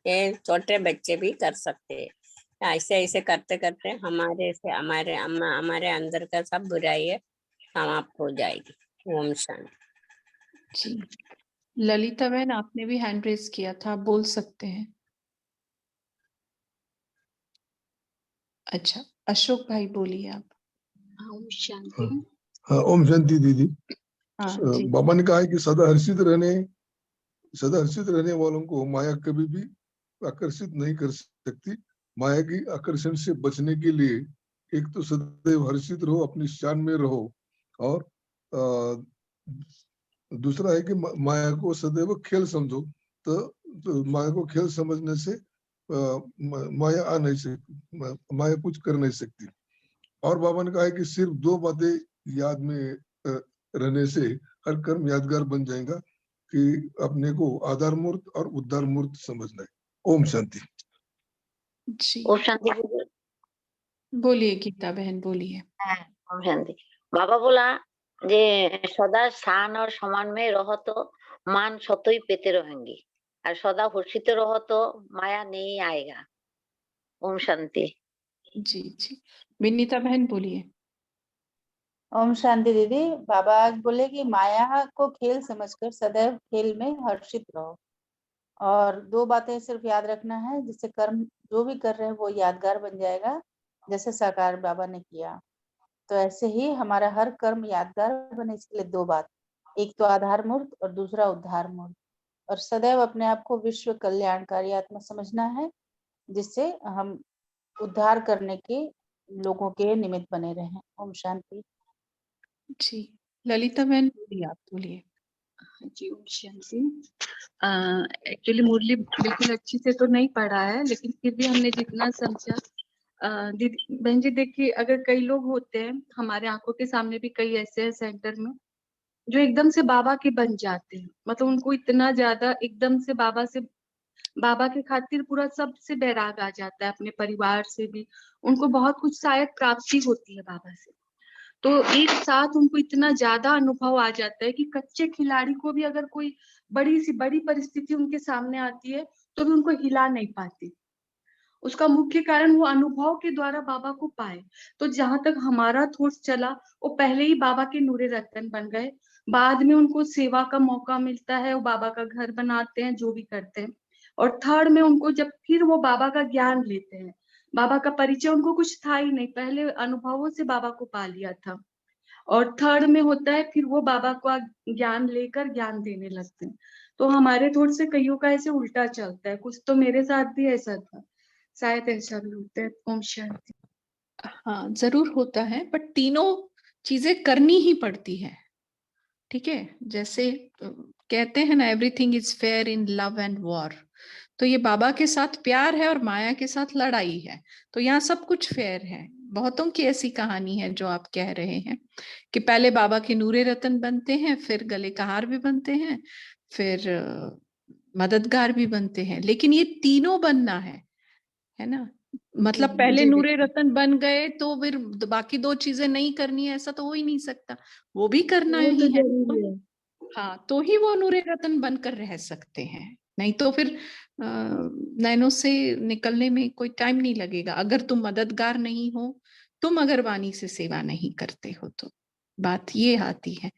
Speaker 10: ये छोटे बच्चे भी कर सकते हैं। ऐसे ऐसे करते करते हमारे अंदर का सब बुराई है समाप्त हो जाएगी। ओम शांति।
Speaker 2: जी, ललिता बहन आपने भी हैंड रेज किया था, आप बोल सकते हैं। अच्छा, अशोक भाई बोलिए आप।
Speaker 11: ओम शांति। ओम शांति दीदी। बाबा ने कहा है कि सदा हर्षित रहने वालों को माया कभी भी आकर्षित नहीं कर सकती। माया की आकर्षण से बचने के लिए एक तो सदैव हर्षित रहो, अपनी शान में रहो, और दूसरा है कि माया को सदैव खेल समझो। तो माया को खेल समझने से माया आ नहीं सकती, माया कुछ कर नहीं सकती। और बाबा ने कहा है कि सिर्फ 2 बातें याद में रहने से हर कर्म यादगार बन जाएगा, कि अपने को आधार मूर्त और उद्धार मूर्त समझना है। ओम शांति।
Speaker 2: जी
Speaker 12: ओम शांति दीदी।
Speaker 2: बोलिए गीता बहन, बोलिए।
Speaker 12: हाँ, ओम शांति। বাবা বলা যে সদা শান আর সমান में रहो तो मान সতই পেতে रहेंगे, और सदा हर्षित रहो तो माया नहीं आएगा। ओम शांति।
Speaker 2: जी जी, विनीता बहन बोलिए।
Speaker 13: ओम शांति दीदी। बाबा आज बोले कि माया को खेल समझकर सदैव खेल में हर्षित रहो, और 2 बातें सिर्फ याद रखना है, जिससे कर्म जो भी कर रहे हैं वो यादगार बन जाएगा, जैसे साकार बाबा ने किया। तो ऐसे ही हमारा हर कर्म यादगार बने, इसके लिए 2 बात, एक तो आधार मूर्त और दूसरा उद्धार मूर्त, और सदैव अपने आप को विश्व कल्याणकारी आत्मा समझना है, जिससे हम उद्धार करने के लोगों के निमित्त बने रहें। ओम शांति।
Speaker 2: जी ललिता बहन बोलिए, आप बोलिए।
Speaker 14: जी ओम शांति। एक्चुअली मुरली बिल्कुल अच्छी से तो नहीं पढ़ा है, लेकिन फिर भी हमने जितना समझा। दीदी बहन जी देखिए, अगर कई लोग होते हैं हमारे आंखों के सामने भी, कई ऐसे हैं सेंटर में जो एकदम से बाबा के बन जाते हैं, मतलब उनको इतना ज्यादा एकदम से बाबा के खातिर पूरा सबसे बैराग आ जाता है, अपने परिवार से भी उनको बहुत कुछ शायद प्राप्ति होती है बाबा से। तो एक साथ उनको इतना ज्यादा अनुभव आ जाता है कि कच्चे खिलाड़ी को भी अगर कोई बड़ी परिस्थिति उनके सामने आती है तो भी उनको हिला नहीं पाती। उसका मुख्य कारण वो अनुभव के द्वारा बाबा को पाए। तो जहां तक हमारा थॉट्स चला, वो पहले ही बाबा के नूरे रतन बन गए, बाद में उनको सेवा का मौका मिलता है, वो बाबा का घर बनाते हैं, जो भी करते हैं। और थर्ड में उनको जब फिर वो बाबा का ज्ञान लेते हैं, बाबा का परिचय उनको कुछ था ही नहीं, पहले अनुभवों से बाबा को पा लिया था। और थर्ड में होता है फिर वो बाबा का ज्ञान लेकर ज्ञान देने लगते हैं। तो हमारे थोड़े से कईयों का ऐसे उल्टा चलता है, कुछ तो मेरे साथ भी ऐसा था, शायद ऐसा भी होता है। ओम शांति।
Speaker 2: हाँ जरूर होता है, बट तीनों चीजें करनी ही पड़ती है, ठीक है। जैसे कहते हैं ना, everything is fair in love and war. तो ये बाबा के साथ प्यार है और माया के साथ लड़ाई है, तो यहाँ सब कुछ फेयर है। बहुतों की ऐसी कहानी है जो आप कह रहे हैं कि पहले बाबा के नूरे रतन बनते हैं, फिर गले का हार भी बनते हैं, फिर मददगार भी बनते हैं, लेकिन ये तीनों बनना है ना। मतलब पहले नूरे रतन बन गए तो फिर बाकी 2 चीजें नहीं करनी है, ऐसा तो हो ही नहीं सकता, वो भी करना
Speaker 14: वो तो
Speaker 2: ही है।
Speaker 14: जरूरी है।
Speaker 2: हाँ, तो ही वो नूरे रतन बनकर रह सकते हैं, नहीं तो फिर नैनों से निकलने में कोई टाइम नहीं लगेगा। अगर तुम मददगार नहीं हो, तुम अगर वाणी से सेवा नहीं करते हो, तो बात ये आती है।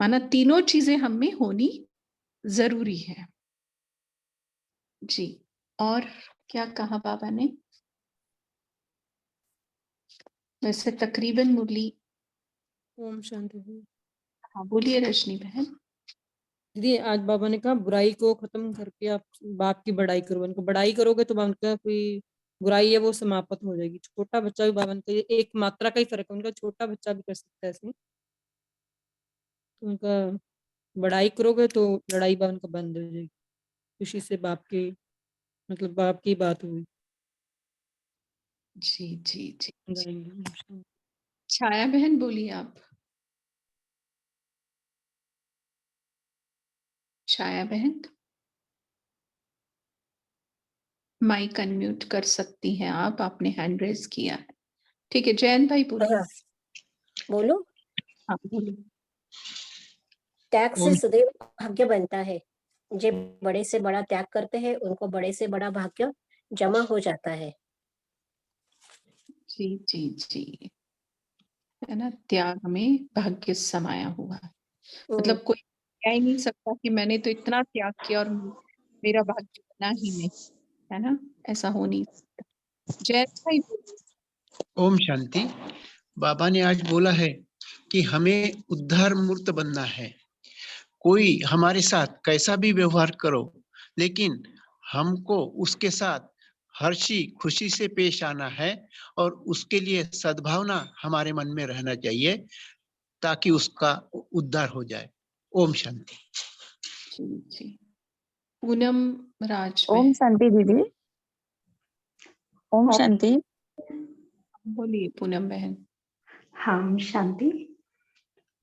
Speaker 2: माना तीनों चीजें हम में होनी जरूरी है। जी, और क्या कहा बाबा ने? वैसे तकरीबन मुरली।
Speaker 15: ओम शांति जी।
Speaker 2: हाँ बोलिए रजनी बहन।
Speaker 15: दीदी आज बाबा ने कहा बुराई को खत्म करके आप बाप की बड़ाई करो। उनको बड़ाई करोगे तो उनका कोई बुराई है वो समाप्त हो जाएगी। छोटा बच्चा भी बाबा ने कहा, एक मात्रा का ही फर्क है, उनका छोटा बच्चा भी कर सकता है इसमें। तो उनका बड़ाई करोगे तो लड़ाई बाबा का बंद हो जाएगी। खुशी से बाप की मतलब बाप की बात हुई।
Speaker 2: जी जी जी, जी। छाया बहन बोलिए आप। छाया बहन माइक अनम्यूट कर सकती हैं आप, आपने हैंड रेज किया है। ठीक है, जयंत भाई बोलिए।
Speaker 16: बोलो।
Speaker 2: हाँ बोलो।
Speaker 16: त्याग से सदैव भाग्य बनता है। जो बड़े से बड़ा त्याग करते हैं उनको बड़े से बड़ा भाग्य जमा हो जाता है।
Speaker 2: जी जी जी, है ना, त्याग में भाग्य समाया हुआ है। मतलब कोई कह ही नहीं सकता कि मैंने तो इतना त्याग किया और मेरा भाग्य बना ही नहीं, है ना, ऐसा हो नहीं सकता। जय भाई।
Speaker 17: ओम शांति। बाबा ने आज बोला है कि हमें उद्धार मूर्त बनना है। कोई हमारे साथ कैसा भी व्यवहार करो, लेकिन हमको उसके साथ हर्षी खुशी से पेश आना है और उसके लिए सद्भावना हमारे मन में रहना चाहिए ताकि उसका उद्धार हो जाए। ओम शांति।
Speaker 2: जी जी। पूनम राज
Speaker 18: ओम
Speaker 2: बहन
Speaker 18: शांति दीदी। ओम
Speaker 1: ओम
Speaker 18: शांति।
Speaker 2: बोलिए पूनम बहन।
Speaker 1: हम शांति।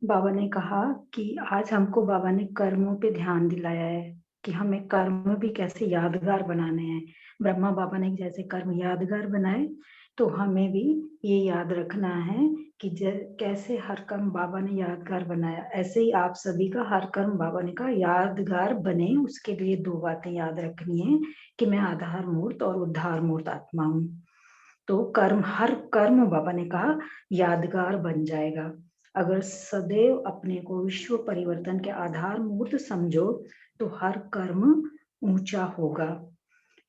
Speaker 1: बाबा ने कहा कि आज हमको बाबा ने कर्मों पे ध्यान दिलाया है कि हमें कर्म भी कैसे यादगार बनाने हैं। ब्रह्मा बाबा ने जैसे कर्म यादगार बनाए तो हमें भी ये याद रखना है कि कैसे हर कर्म बाबा ने यादगार बनाया, ऐसे ही आप सभी का हर कर्म बाबा ने कहा यादगार बने। उसके लिए दो बातें याद रखनी है कि मैं आधार मूर्त और उद्धार मूर्त आत्मा हूँ। तो कर्म, हर कर्म बाबा ने कहा यादगार बन जाएगा। अगर सदैव अपने को विश्व परिवर्तन के आधार मूर्त समझो तो हर कर्म ऊंचा होगा।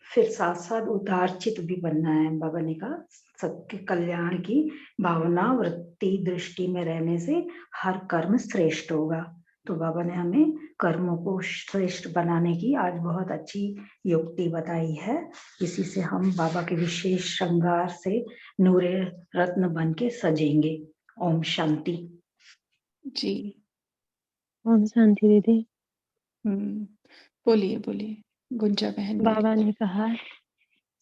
Speaker 1: फिर साथ साथ उदार चित्त भी बनना है। बाबा ने कहा सबके कल्याण की भावना वृत्ति दृष्टि में रहने से हर कर्म श्रेष्ठ होगा। तो बाबा ने हमें कर्मों को श्रेष्ठ बनाने की आज बहुत अच्छी युक्ति बताई है। इसी से हम बाबा के विशेष श्रृंगार से नूरे रत्न बन के सजेंगे। ओम शांति।
Speaker 2: जी।
Speaker 19: ओम शांति दीदी।
Speaker 2: बोलिए बोलिए गुंजा बहन बोलिए।
Speaker 19: बाबा ने कहा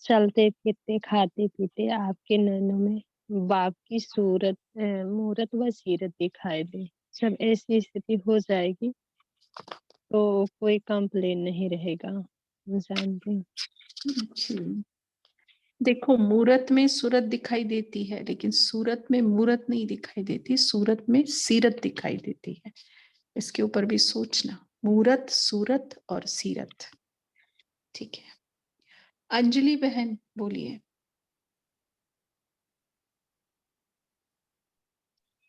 Speaker 19: चलते फिरते खाते पीते आपके नैनों में बाप की सूरत मूरत व सीरत दिखाई दे। जब ऐसी स्थिति हो जाएगी तो कोई कंप्लेन नहीं रहेगा। हम जानते हैं।
Speaker 2: जी। देखो मूरत में सूरत दिखाई देती है लेकिन सूरत में मूरत नहीं दिखाई देती, सूरत में सीरत दिखाई देती है। इसके ऊपर भी सोचना, मूरत सूरत और सीरत। ठीक है। अंजलि बहन बोलिए।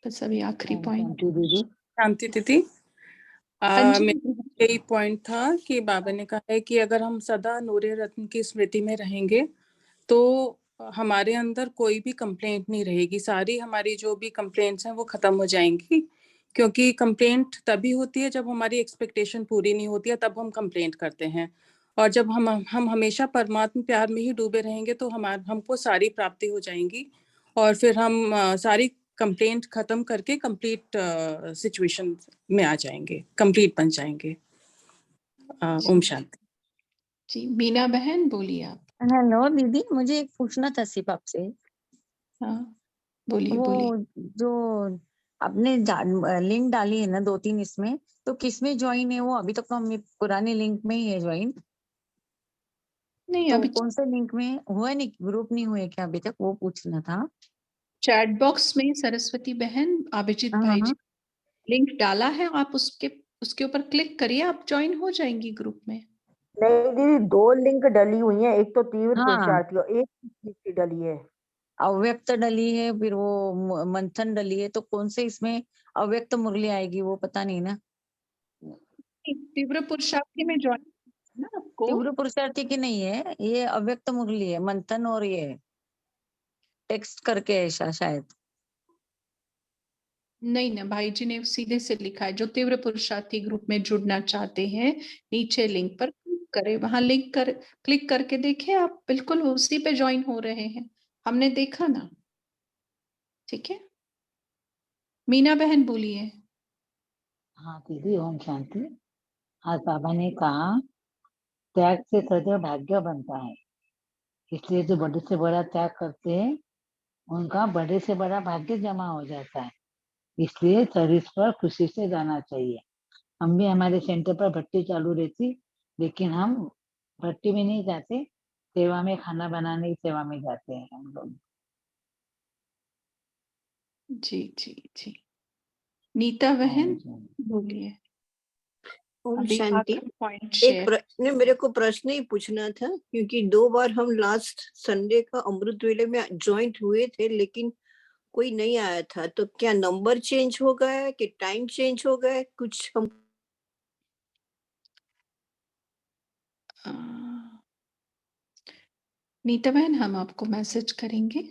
Speaker 2: बस अभी आखिरी पॉइंट।
Speaker 20: शांति दीदी। शांति दीदी। मेरा यही पॉइंट था कि बाबा ने कहा है कि अगर हम सदा नूरे रत्न की स्मृति में रहेंगे तो हमारे अंदर कोई भी कंप्लेंट नहीं रहेगी। सारी हमारी जो भी कंप्लेंट्स हैं वो खत्म हो जाएंगी, क्योंकि कंप्लेंट तभी होती है जब हमारी एक्सपेक्टेशन पूरी नहीं होती है, तब हम कंप्लेंट करते हैं। और जब हम हमेशा परमात्मा प्यार में ही डूबे रहेंगे तो हमको सारी प्राप्ति हो जाएंगी और फिर हम सारी कंप्लेंट खत्म करके कंप्लीट सिचुएशन में आ जाएंगे, कंप्लीट बन जाएंगे। ओम शांति।
Speaker 2: जी मीना बहन बोलिए आप।
Speaker 18: हेलो दीदी, मुझे एक पूछना था सिर्फ आपसे।
Speaker 2: हाँ बोलिए
Speaker 18: वो
Speaker 2: बोलिए।
Speaker 18: जो आपने लिंक डाली है ना 2-3 इसमें, तो किसमें ज्वाइन है वो? अभी तक तो हम पुराने लिंक में ही है ज्वाइन।
Speaker 2: नहीं
Speaker 18: तो
Speaker 2: अभी
Speaker 18: कौन से लिंक में हुआ? नहीं, ग्रुप नहीं हुए क्या अभी तक? वो पूछना था।
Speaker 2: चैट बॉक्स में सरस्वती बहन अभिजीत भाई जी लिंक डाला है, आप उसके ऊपर क्लिक करिए, आप ज्वाइन हो जाएंगी ग्रुप में।
Speaker 21: नहीं दीदी, 2 लिंक डली हुई हैं, एक तो तीव्र
Speaker 18: हाँ।
Speaker 21: पुरुषार्थी और एक की डली है।
Speaker 18: अव्यक्त डली है, फिर वो मंथन डली है, तो कौन से इसमें अव्यक्त मुरली आएगी वो पता नहीं ना।
Speaker 2: तीव्र पुरुषार्थी में ज्वाइन ना आपको।
Speaker 18: तीव्र पुरुषार्थी की नहीं है, ये अव्यक्त मुरली है, मंथन और ये टेक्स्ट करके ऐसा शायद।
Speaker 2: नहीं ना, भाई जी ने सीधे से लिखा है जो तीव्र पुरुषार्थी ग्रुप में जुड़ना चाहते हैं नीचे लिंक पर क्लिक करें, वहां क्लिक करके देखें, आप बिल्कुल उसी पे ज्वाइन हो रहे हैं, हमने देखा ना। ठीक है मीना बहन बोलिए।
Speaker 21: हाँ दीदी, ओम शांति। आज बाबा ने कहा त्याग से सदैव भाग्य बनता है, इसलिए जो बड़े से बड़ा त्याग करते हैं उनका बड़े से बड़ा भाग्य जमा हो जाता है। इसलिए सर्विस पर खुशी से जाना चाहिए। हम भी हमारे सेंटर पर भट्टी चालू रहती, लेकिन हम भट्टी में नहीं जाते, सेवा में, खाना बनाने की सेवा में जाते हैं हम लोग।
Speaker 2: जी जी जी। नीता बहन बोलिए।
Speaker 22: ओम
Speaker 2: अभी
Speaker 22: शांति।
Speaker 2: आखिरी पॉइंट
Speaker 22: एक
Speaker 2: शेयर।
Speaker 22: मेरे को प्रश्न ही पूछना था, क्योंकि 2 बार हम लास्ट संडे का अमृत वेले में ज्वाइंट हुए थे लेकिन कोई नहीं आया था, तो क्या नंबर चेंज हो गया है कि टाइम चेंज हो गया है? कुछ हम
Speaker 2: नीता बहन हम आपको मैसेज करेंगे,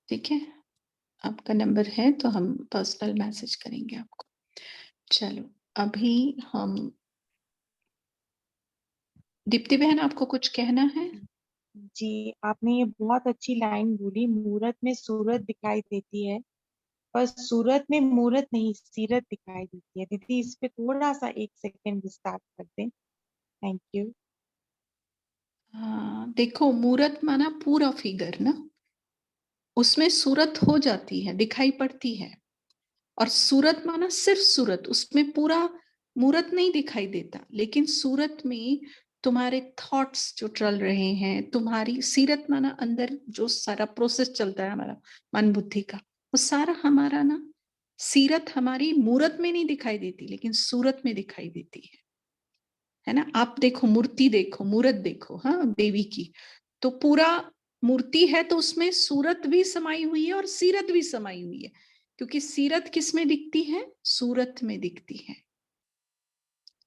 Speaker 2: ठीक है, आपका नंबर है तो हम पर्सनल मैसेज करेंगे आपको। चलो अभी हम, दीप्ति बहन आपको कुछ कहना है?
Speaker 3: जी, आपने ये बहुत अच्छी लाइन बोली, मूरत में सूरत दिखाई देती है, पर सूरत में मूरत नहीं सीरत दिखाई देती है। दीदी इस पे थोड़ा सा 1 सेकंड विस्तार कर दें। Thank you.
Speaker 2: हाँ, देखो मूरत माना पूरा फिगर ना, उसमें सूरत हो जाती है, दिखाई पड़ती है। और सूरत माना सिर्फ सूरत, उसमें पूरा मूरत नहीं दिखाई देता, लेकिन सूरत में तुम्हारे थॉट्स जो चल रहे हैं, तुम्हारी सीरत माना अंदर जो सारा प्रोसेस चलता है हमारा मन बुद्धि का, वो सारा हमारा ना, सीरत हमारी मूरत में नहीं दिखाई देती लेकिन सूरत में दिखाई देती है ना। आप देखो मूर्ति देखो, मूरत देखो, हाँ देवी की, तो पूरा मूर्ति है तो उसमें सूरत भी समाई हुई है और सीरत भी समाई हुई है, क्योंकि सीरत किस में दिखती है, सूरत में दिखती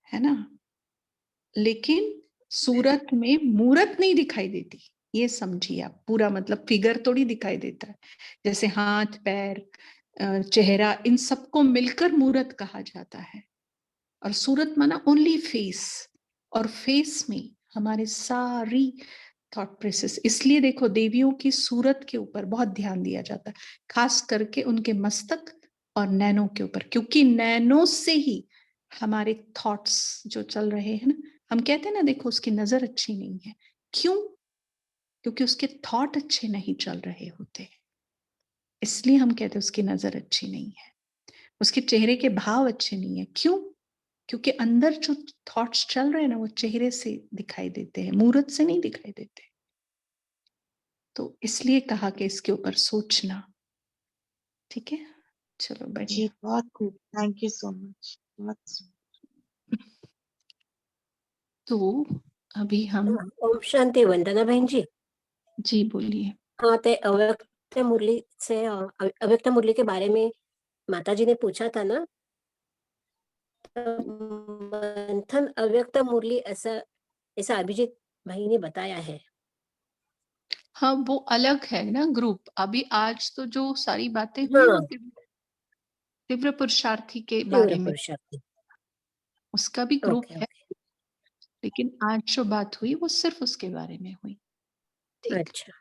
Speaker 2: है ना। लेकिन सूरत में मूरत नहीं दिखाई देती, ये समझिए आप। पूरा मतलब फिगर थोड़ी दिखाई देता है, जैसे हाथ पैर चेहरा, इन सबको मिलकर मूरत कहा जाता है। और सूरत माना ओनली फेस, और फेस में हमारे सारी थॉट प्रोसेस। इसलिए देखो देवियों की सूरत के ऊपर बहुत ध्यान दिया जाता है, खास करके उनके मस्तक और नैनों के ऊपर, क्योंकि नैनों से ही हमारे थॉट्स जो चल रहे हैं ना, हम कहते हैं ना देखो उसकी नजर अच्छी नहीं है, क्यों? क्योंकि उसके थॉट अच्छे नहीं चल रहे होते, इसलिए हम कहते हैं उसकी नजर अच्छी नहीं है। उसके चेहरे के भाव अच्छे नहीं है, क्यों? क्योंकि अंदर जो थॉट्स चल रहे हैं ना, वो चेहरे से दिखाई देते हैं, मूरत से नहीं दिखाई देते। तो इसलिए कहा कि इसके ऊपर सोचना। ठीक है, चलो
Speaker 3: जी,
Speaker 2: बढ़िया।
Speaker 3: बहुत खूब। Thank you so much.
Speaker 2: तो अभी हम
Speaker 16: ओम शांति वंदना बहन जी।
Speaker 2: जी बोलिए।
Speaker 16: हाँ, ते अव्यक्त मुरली से अव्यक्त मुरली के बारे में माता जी ने पूछा था ना, मंथन अव्यक्त मुरली ऐसा ऐसा अभिजीत भाई ने बताया है।
Speaker 2: हाँ वो अलग है ना ग्रुप। अभी आज तो जो सारी बातें हुई वो
Speaker 16: हाँ,
Speaker 2: तीव्र पुरुषार्थी के
Speaker 16: तीव्र
Speaker 2: बारे में,
Speaker 16: पुरुषार्थी।
Speaker 2: उसका भी ग्रुप
Speaker 16: ओके
Speaker 2: है, लेकिन आज जो बात हुई वो सिर्फ उसके बारे में हुई। ठीक।
Speaker 16: अच्छा।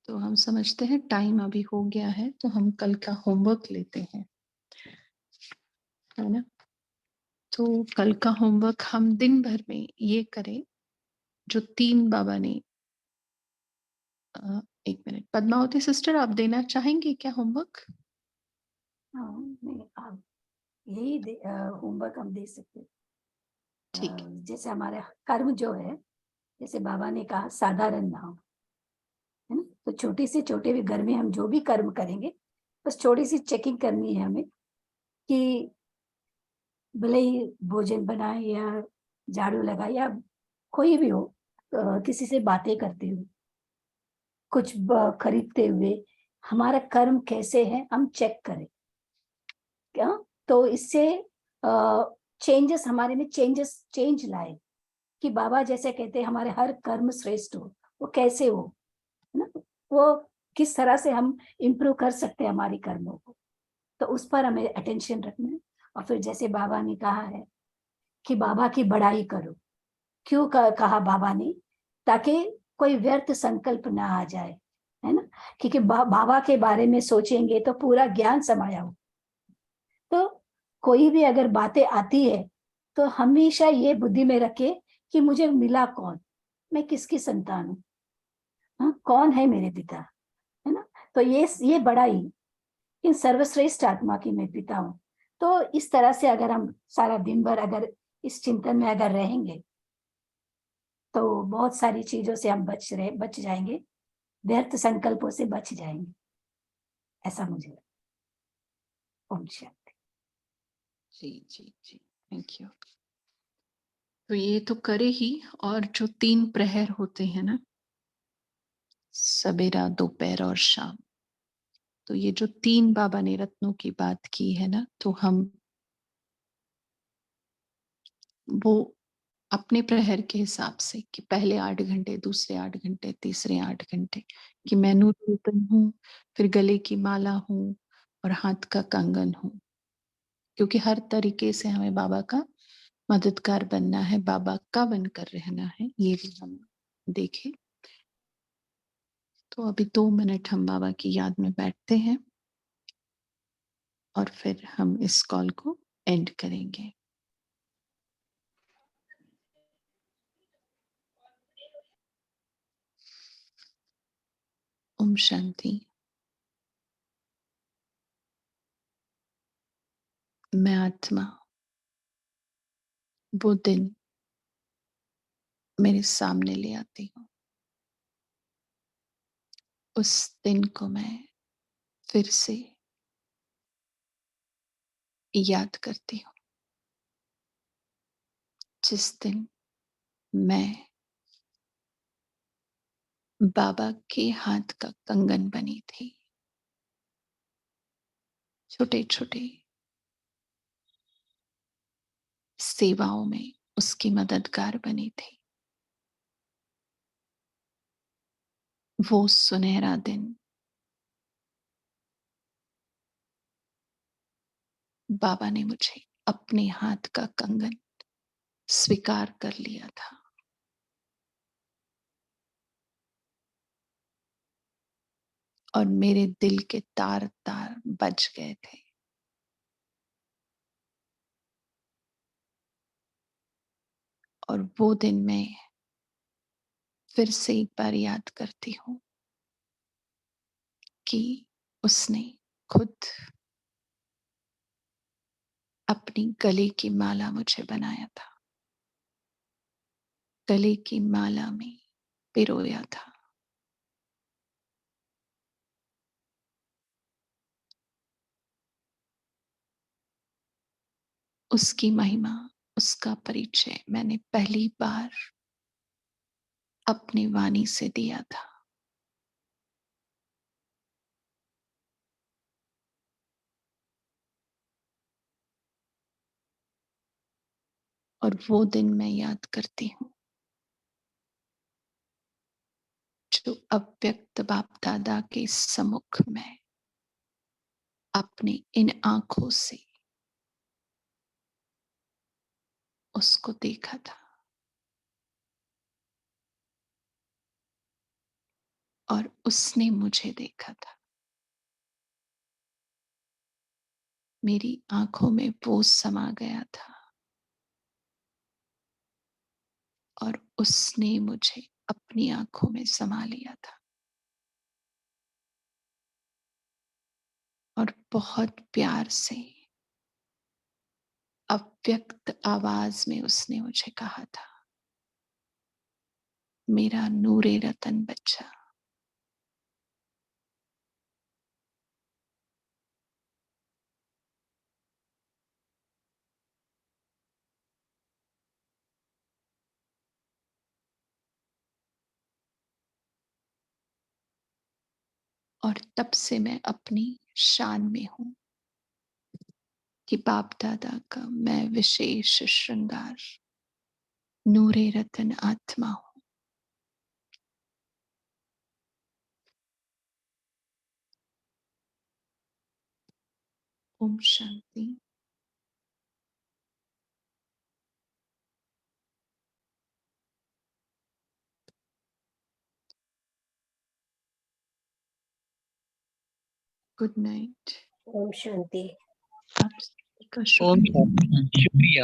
Speaker 2: तो हम समझते हैं टाइम अभी हो गया है, तो हम कल का होमवर्क लेते हैं, है ना। तो कल का होमवर्क हम दिन भर में ये करें जो 3 बाबा ने 1 मिनट, पद्मावती सिस्टर आप देना चाहेंगे क्या होमवर्क?
Speaker 1: हाँ, नहीं आप यही होमवर्क हम दे सकते हैं।
Speaker 2: ठीक।
Speaker 1: जैसे हमारे कर्म जो है, जैसे बाबा ने कहा साधारण ना हो, है ना। तो छोटे से छोटे भी घर में हम जो भी कर्म करेंगे, बस छोटी सी चेकिंग करनी है हमें कि भले ही भोजन बनाए या झाड़ू लगाए या कोई भी हो, किसी से बातें करते हुए, कुछ खरीदते हुए, हमारा कर्म कैसे है हम चेक करें क्या। तो इससे चेंजेस हमारे में चेंज लाए कि बाबा जैसे कहते हैं हमारे हर कर्म श्रेष्ठ हो, वो कैसे हो, है ना। वो किस तरह से हम इम्प्रूव कर सकते हैं हमारी कर्मों को, तो उस पर हमें अटेंशन रखना है। और फिर जैसे बाबा ने कहा है कि बाबा की बड़ाई करो, क्यों कहा बाबा ने, ताकि कोई व्यर्थ संकल्प ना आ जाए, है ना। क्योंकि बाबा के बारे में सोचेंगे तो पूरा ज्ञान समाया हो, तो कोई भी अगर बातें आती है तो हमेशा ये बुद्धि में रखे कि मुझे मिला कौन, मैं किसकी संतान हूँ, हाँ, कौन है मेरे पिता, है ना। तो ये बड़ाई, इन सर्वश्रेष्ठ आत्मा की मैं पिता हूँ। तो इस तरह से अगर हम सारा दिन भर अगर इस चिंतन में अगर रहेंगे तो बहुत सारी चीजों से हम बच जाएंगे, व्यर्थ संकल्पों से बच जाएंगे, ऐसा मुझे लगता है। ओम शांति।
Speaker 2: जी जी जी, थैंक यू। तो ये तो करे ही, और जो 3 प्रहर होते हैं ना, सवेरा दोपहर और शाम, तो ये जो 3 बाबा ने रत्नों की बात की है ना, तो हम वो अपने प्रहर के हिसाब से कि पहले 8 घंटे, दूसरे 8 घंटे, तीसरे 8 घंटे, कि मैं नूतन हूँ, फिर गले की माला हूँ और हाथ का कंगन हूँ, क्योंकि हर तरीके से हमें बाबा का मददगार बनना है, बाबा का बनकर रहना है, ये भी हम देखें। तो अभी 2 मिनट हम बाबा की याद में बैठते हैं और फिर हम इस कॉल को एंड करेंगे। ओम शांति। मैं आत्मा वो दिन मेरे सामने ले आती हूँ। उस दिन को मैं फिर से याद करती हूँ, जिस दिन मैं बाबा के हाथ का कंगन बनी थी। छोटे छोटे सेवाओं में उसकी मददगार बनी थी। वो सुनहरा दिन बाबा ने मुझे अपने हाथ का कंगन स्वीकार कर लिया था। और मेरे दिल के तार तार बज गए थे। और वो दिन मैं फिर से एक बार याद करती हूँ कि उसने खुद अपनी गले की माला मुझे बनाया था, गले की माला में पिरोया था। उसकी महिमा, उसका परिचय मैंने पहली बार अपनी वाणी से दिया था। और वो दिन मैं याद करती हूँ जो अव्यक्त बाप दादा के सम्मुख में अपनी इन आंखों से उसको देखा था। और उसने मुझे देखा था। मेरी आंखों में वो समा गया था और उसने मुझे अपनी आंखों में समा लिया था। और बहुत प्यार से अव्यक्त आवाज में उसने मुझे कहा था, मेरा नूरे रतन बच्चा। और तब से मैं अपनी शान में हूं कि बाप दादा का मैं विशेष श्रृंगार नूरे रतन आत्मा हूं। ओम शांति। Good night.
Speaker 16: ओम शांति।
Speaker 2: आप सबका
Speaker 17: ओम
Speaker 2: शुक्रिया।
Speaker 17: शांति, शुक्रिया।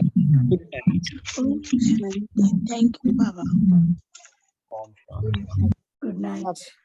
Speaker 17: Good night.
Speaker 22: थैंक यू बाबा।
Speaker 17: ओम शांति।
Speaker 1: Good night.